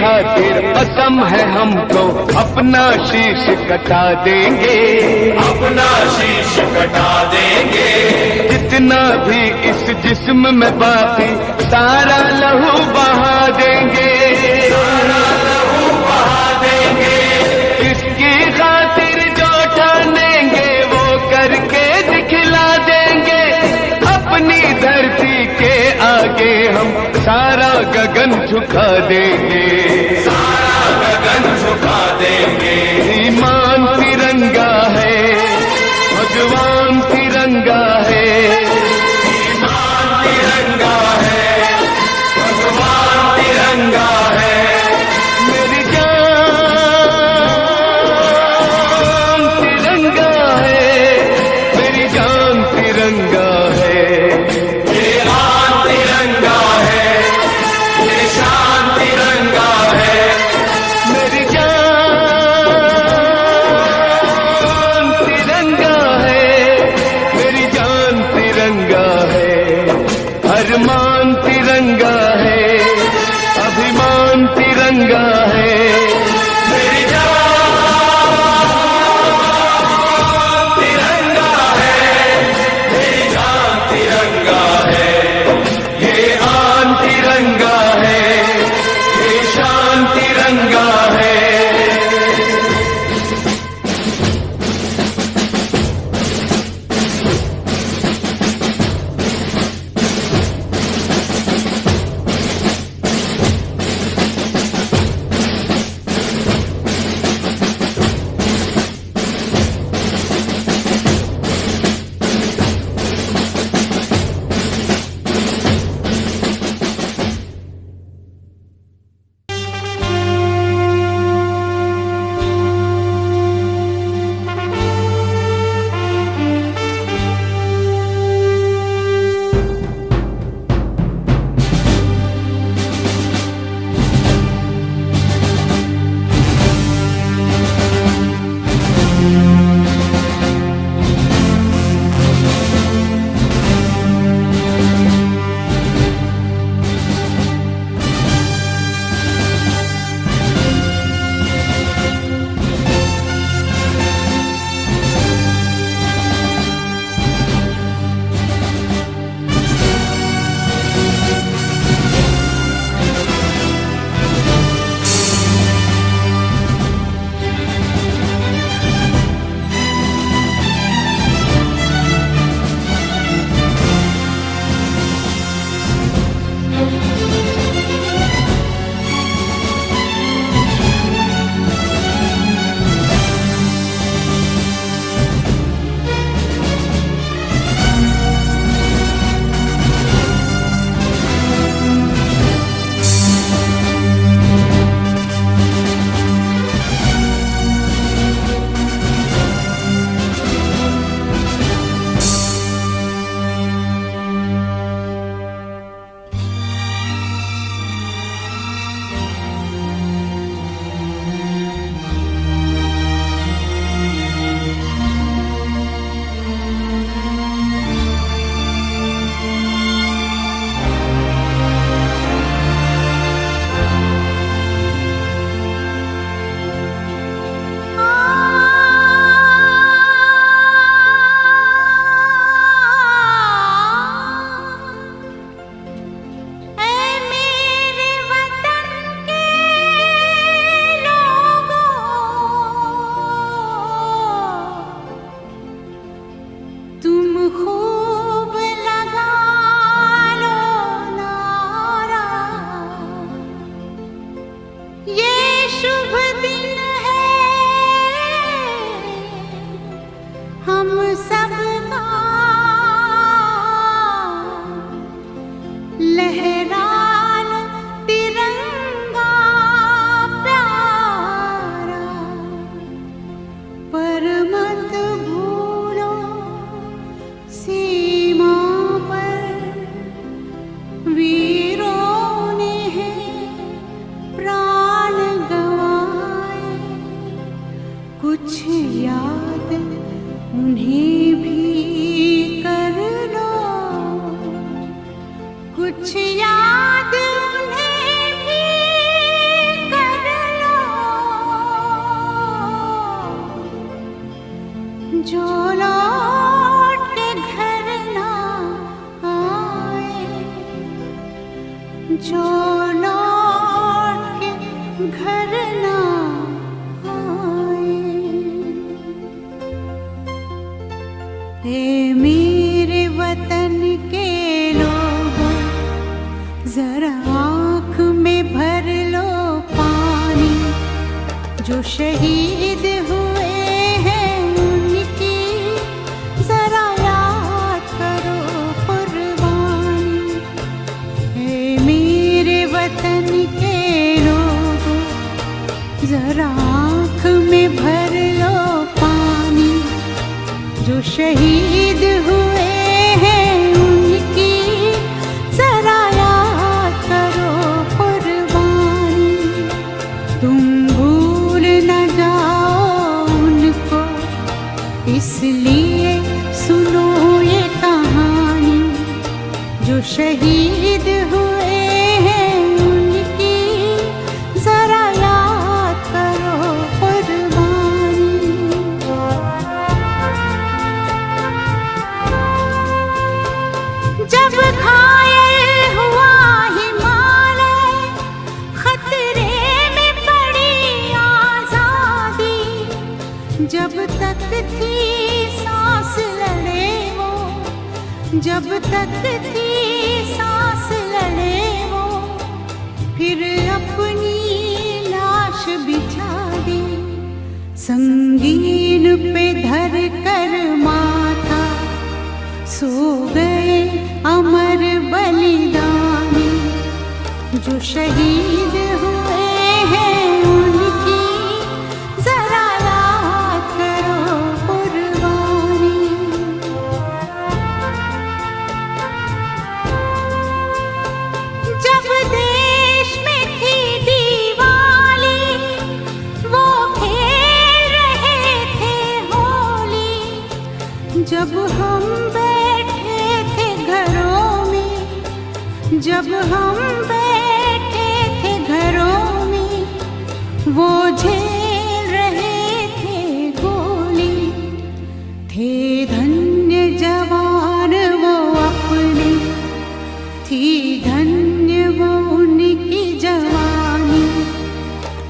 खातिर कसम है हमको अपना शीश कटा देंगे। अपना शीश कटा देंगे। जितना भी इस जिस्म में बाकी सारा लहू बहा देंगे। सारा लहू बहा देंगे। इसकी खातिर जो ठानेंगे वो करके दिखला देंगे। अपनी धरती के आगे हम सारा गगन झुका देंगे। सारा गगन झुका देंगे। ईमान तिरंगा है, भगवान तिरंगा है। ईमान तिरंगा है, भगवान तिरंगा है। मेरी जान तिरंगा है, मेरी जान तिरंगा है। ये आन तिरंगा है, ये शान तिरंगा है। मेरी जान तिरंगा है, मेरी जान तिरंगा है। अरमान तिरंगा है, अभिमान तिरंगा है। मेरी जान तिरंगा है, मेरी जान तिरंगा है। ये आन तिरंगा है, ये शान तिरंगा है। जो लौट के घर ना आए। ए मेरे वतन के लोगों, जरा आँख में भर लो पानी। जो शहीद हुए हैं उनकी जरा याद करो कुर्बानी। ए मेरे वतन के लोगों, जरा आँख में भर लो पानी। जो शहीद हुए हैं उनकी जरा याद करो कुर्बानी। तुम भूल न जाओ उनको, इसलिए सुनो ये कहानी। जो शहीद हुए हैं उनकी जरा याद करो कुर्बानी। जब घायल हुआ हिमालय, खतरे में पड़ी आजादी। जब तक थी सांस लड़े वो, जब तक थी सांस लड़े वो, फिर अपनी लाश बिछा दी। संगीन पे धर कर माथा सो गए अमर बलिदानी। जो शहीद हुए हैं उनकी जरा याद करो कुर्बानी। जब देश में थी दिवाली, वो खेल रहे थे होली। जब हम बैठे थे घरों में, जब हम बैठे थे घरों में, वो झेल रहे थे गोली। थे धन्य जवान वो अपने, थी धन्य वो उनकी जवानी।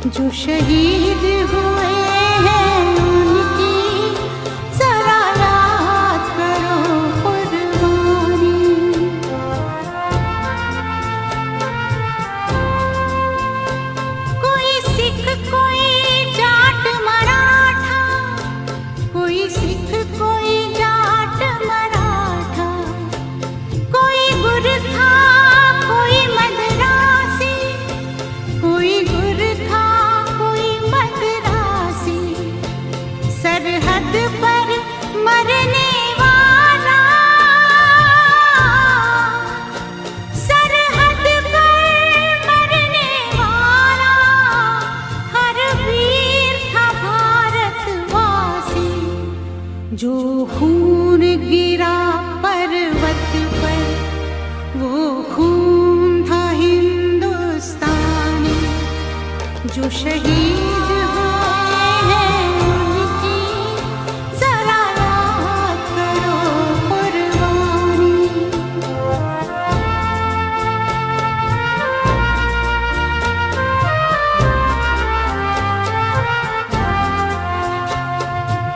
जो शहीद हुए हैं उनकी जरा याद करो कुर्बानी। कोई सिख कोई जाट मराठा, कोई सिख कोई जाट मराठा। कोई गुरखा कोई मद्रासी, कोई गुरखा कोई मद्रासी। सरहद पर मरने वाला, सरहद पर मरने वाला, हर वीर था भारतवासी। जो खून गिरा पर्वत पर, वो खून था हिंदुस्तानी। जो शहीद हुए हैं उनकी जरा याद करो कुर्बानी।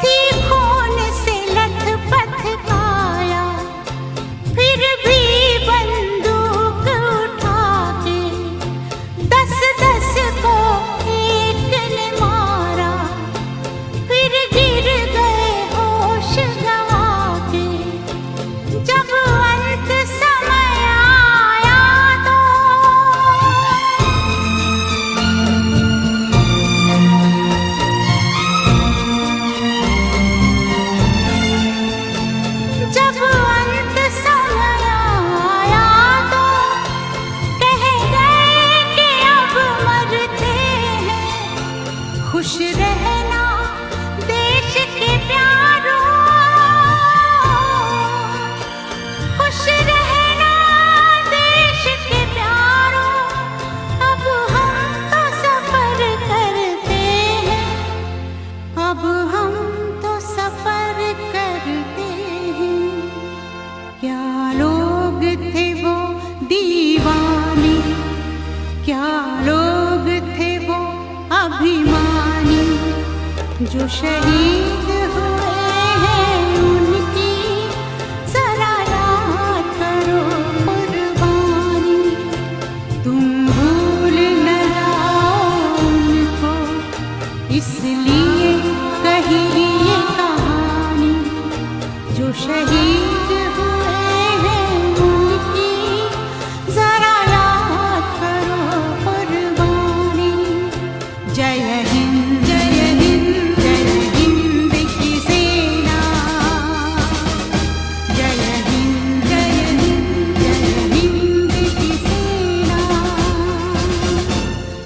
थी खून से लथपथ काया, फिर भी बंदूक उठा के 10-10 को एक ने जो शहीद हुए हैं उनकी जरा याद करो कुर्बानी। तुम भूल न जाओ उनको, इसलिए कही ये कहानी। जो शहीद हुए हैं उनकी जरा याद करो कुर्बानी। जय हिंद जय हिंद जय हिंद की सेना। जय हिंद जय हिंद जय हिंद की सेना।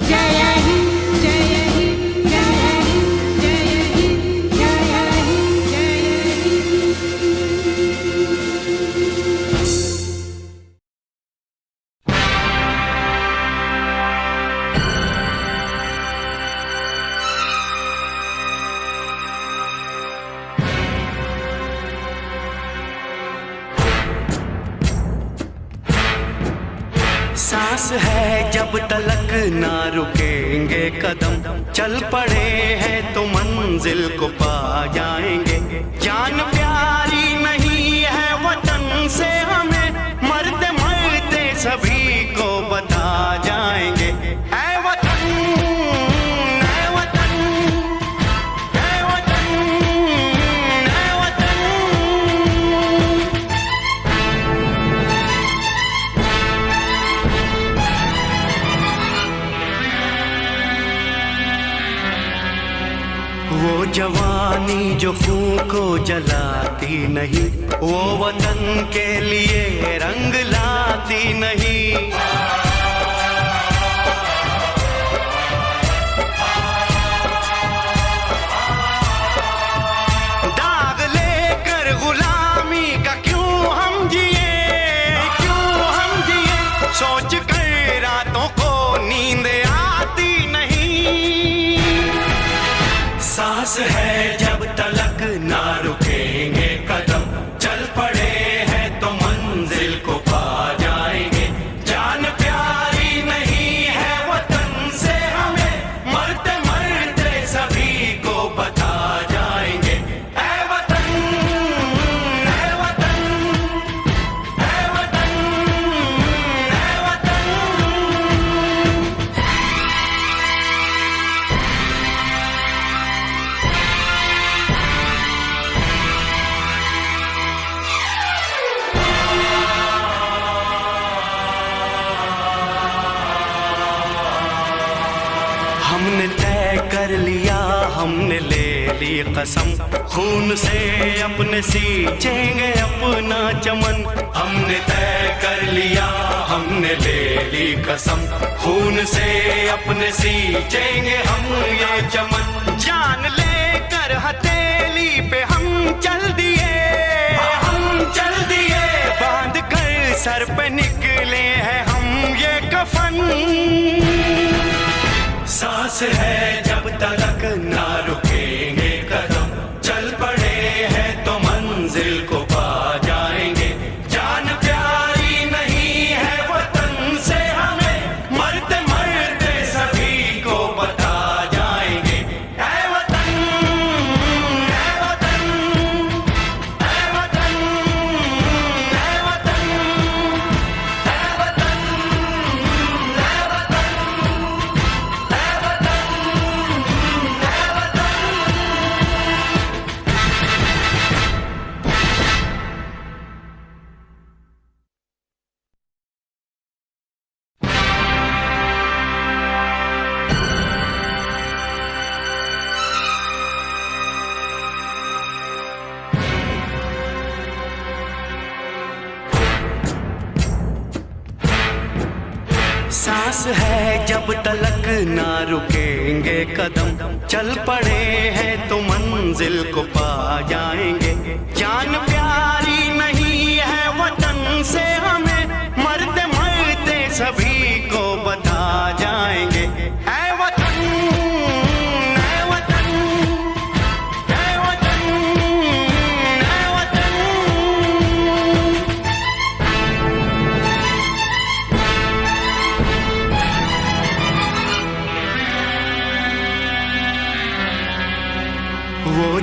जय हिंद जय हिंद जय हिंद जय हिंद जय हिंद जय हिंद। सांस है जब तलक ना रुकेंगे कदम, चल पड़े हैं तो मंजिल को पा जाएंगे। जान प्यारी नहीं है वतन से हमें, मरते मरते सभी को बता जाएंगे। ऐ वतन ऐ वतन ऐ वतन ऐ वतन। वो जवानी जो खून को जलाती नहीं, वो वतन के लिए रंग लाती नहीं। दाग लेकर गुलामी का क्यों हम जिए, क्यों हम जिए, सोच कर रातों को नींद आती नहीं। सांस है जब तलक ना रुकेंगे कदम, चल पड़े हैं तो मंजिल को पा जाएंगे। जान प्यारी नहीं है वतन से हमें, मरते मरते सभी को बता जाएंगे। ऐ वतन ऐ वतन ऐ वतन ऐ वतन। हमने तय कर लिया, हमने ले ली कसम, खून से अपने सींचेंगे अपना चमन। हमने तय कर लिया, हमने ले ली कसम, खून से अपने सींचेंगे हम ये चमन। जान लेकर हथेली पे हम चल दिए, हम चल दिए, बांध कर सर पे निकले हैं हम ये कफन। सांस है जब तलक ना रुकेंगे कदम, चल पड़े हैं तो मंजिल को पा जाएंगे। जान प्यारी नहीं है वतन से हमें, मरते मरते सभी को बता जाएंगे। ऐ वतन ऐ वतन ऐ वतन ऐ वतन ऐ वतन ऐ वतन। सांस है जब तलक ना रुकेंगे कदम, चल पड़े हैं तो मंजिल को पा जाएंगे। जान प्यारी नहीं है वतन से हमें, मरते मरते सभी को बता जाएंगे। ऐ वतन ऐ वतन ऐ वतन ऐ वतन।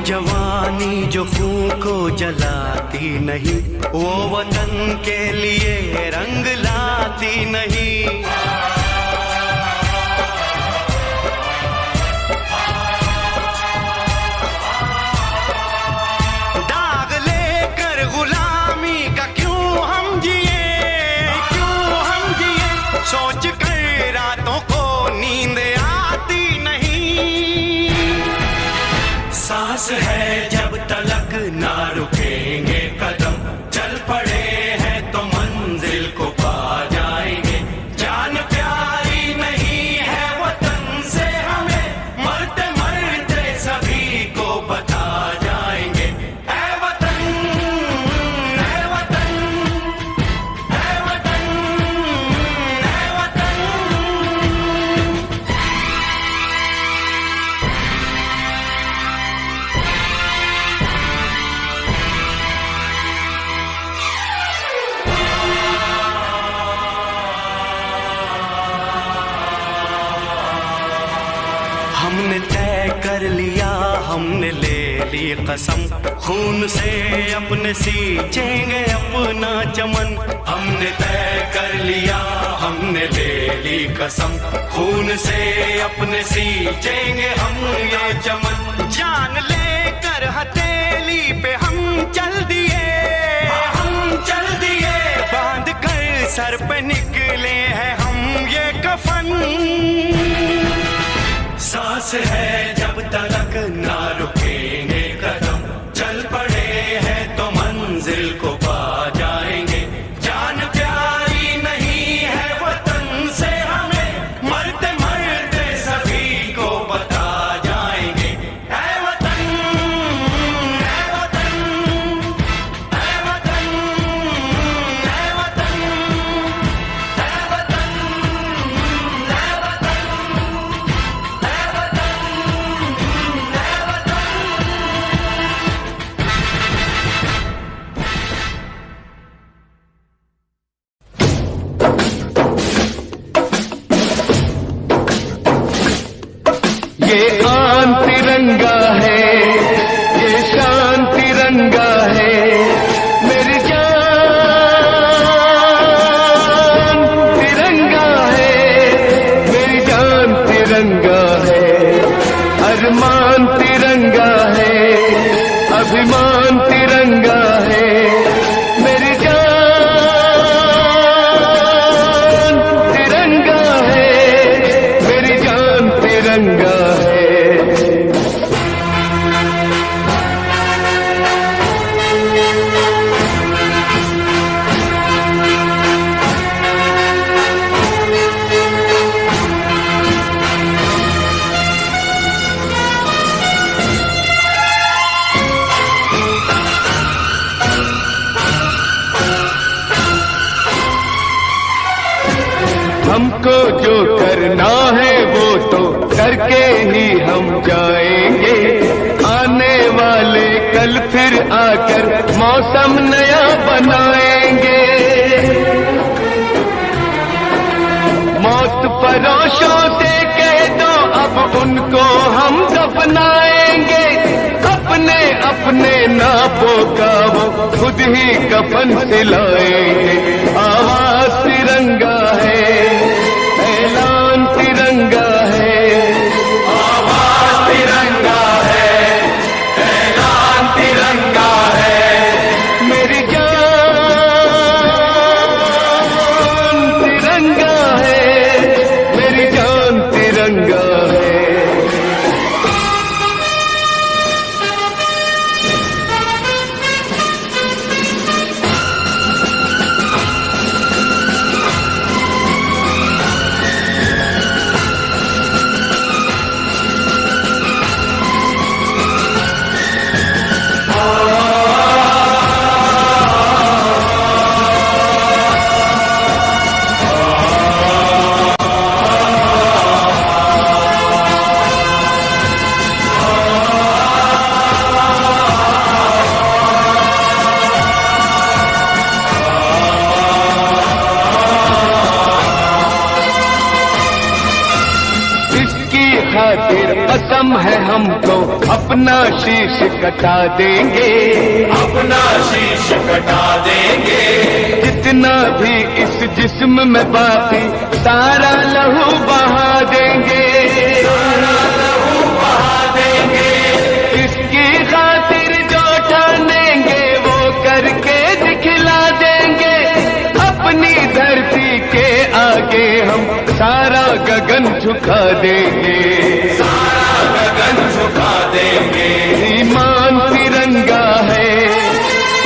जवानी जो खून को जलाती नहीं, वो वतन के लिए रंग लाती नहीं। दाग लेकर गुलामी का क्यों हम जिए, सोच कर रातों को नींद आती नहीं। सांस है जब तलक ना रुकेंगे कदम, चल पड़े हैं तो मंजिल को पा जाएंगे। जान प्यारी नहीं है वतन से हमें, मरते मरते सभी को बता जाएंगे। ऐ वतन, ऐ वतन, ऐ वतन, ऐ वतन। हमने तय कर लिया, हमने ले ली कसम, खून से अपने सींचेंगे अपना चमन। हमने तय कर लिया, हमने ले ली कसम, खून से अपने सींचेंगे हम ये चमन। जान लेकर हथेली पे हम चल दिए, बांध कर सर पे निकले हैं हम ये कफन। सांस है जब तलक ना रुकेंगे कदम, चल पड़े हैं तो मंजिल को पा जाएंगे। जान प्यारी नहीं है वतन से हमें, मरते मरते सभी को बता जाएंगे। ऐ वतन, ऐ वतन, ऐ वतन, ऐ वतन, ऐ वतन, ऐ वतन। ये आन तिरंगा है, ये शान तिरंगा है, मेरी जान तिरंगा है, मेरी जान तिरंगा है, अरमान तिरंगा है, अभिमान तिरंगा है, मेरी जान तिरंगा है, मेरी जान तिरंगा है। हमको जो करना है वो तो करके ही हम जाएंगे। आने वाले कल फिर आकर मौसम नया बनाएंगे। मौत परोशों से कह दो अब उनको हम दफनाएंगे। अपने अपने नापों का वो खुद ही कफन सिलाएंगे। आवाज तिरंगा है, ऐलान तिरंगा है, आवाज तिरंगा है, ऐलान तिरंगा है, मेरी जान तिरंगा है, मेरी जान तिरंगा है। खातिर कसम है हमको, अपना शीश कटा देंगे, अपना शीश कटा देंगे। जितना भी इस जिस्म में बाकी सारा लहू बहा देंगे, सारा लहू बहा देंगे। इसकी खातिर जो ठानेंगे वो करके दिखला देंगे। अपनी धरती के आगे हम सारा गगन झुका देंगे, सारा गगन झुका देंगे। ईमान तिरंगा है,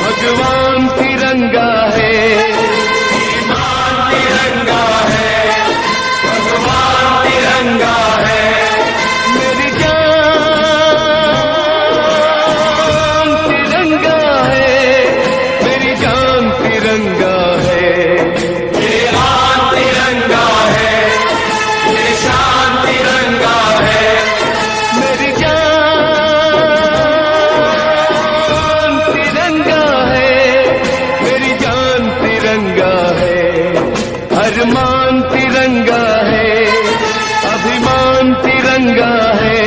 भगवान तिरंगा है, ईमान तिरंगा है, भगवान तिरंगा है। मेरी जान तिरंगा है, मेरी जान तिरंगा है। ये आन तिरंगा है, ये शान तिरंगा है। मेरी जान तिरंगा है, मेरी जान तिरंगा है। अरमान तिरंगा है, अभिमान तिरंगा है।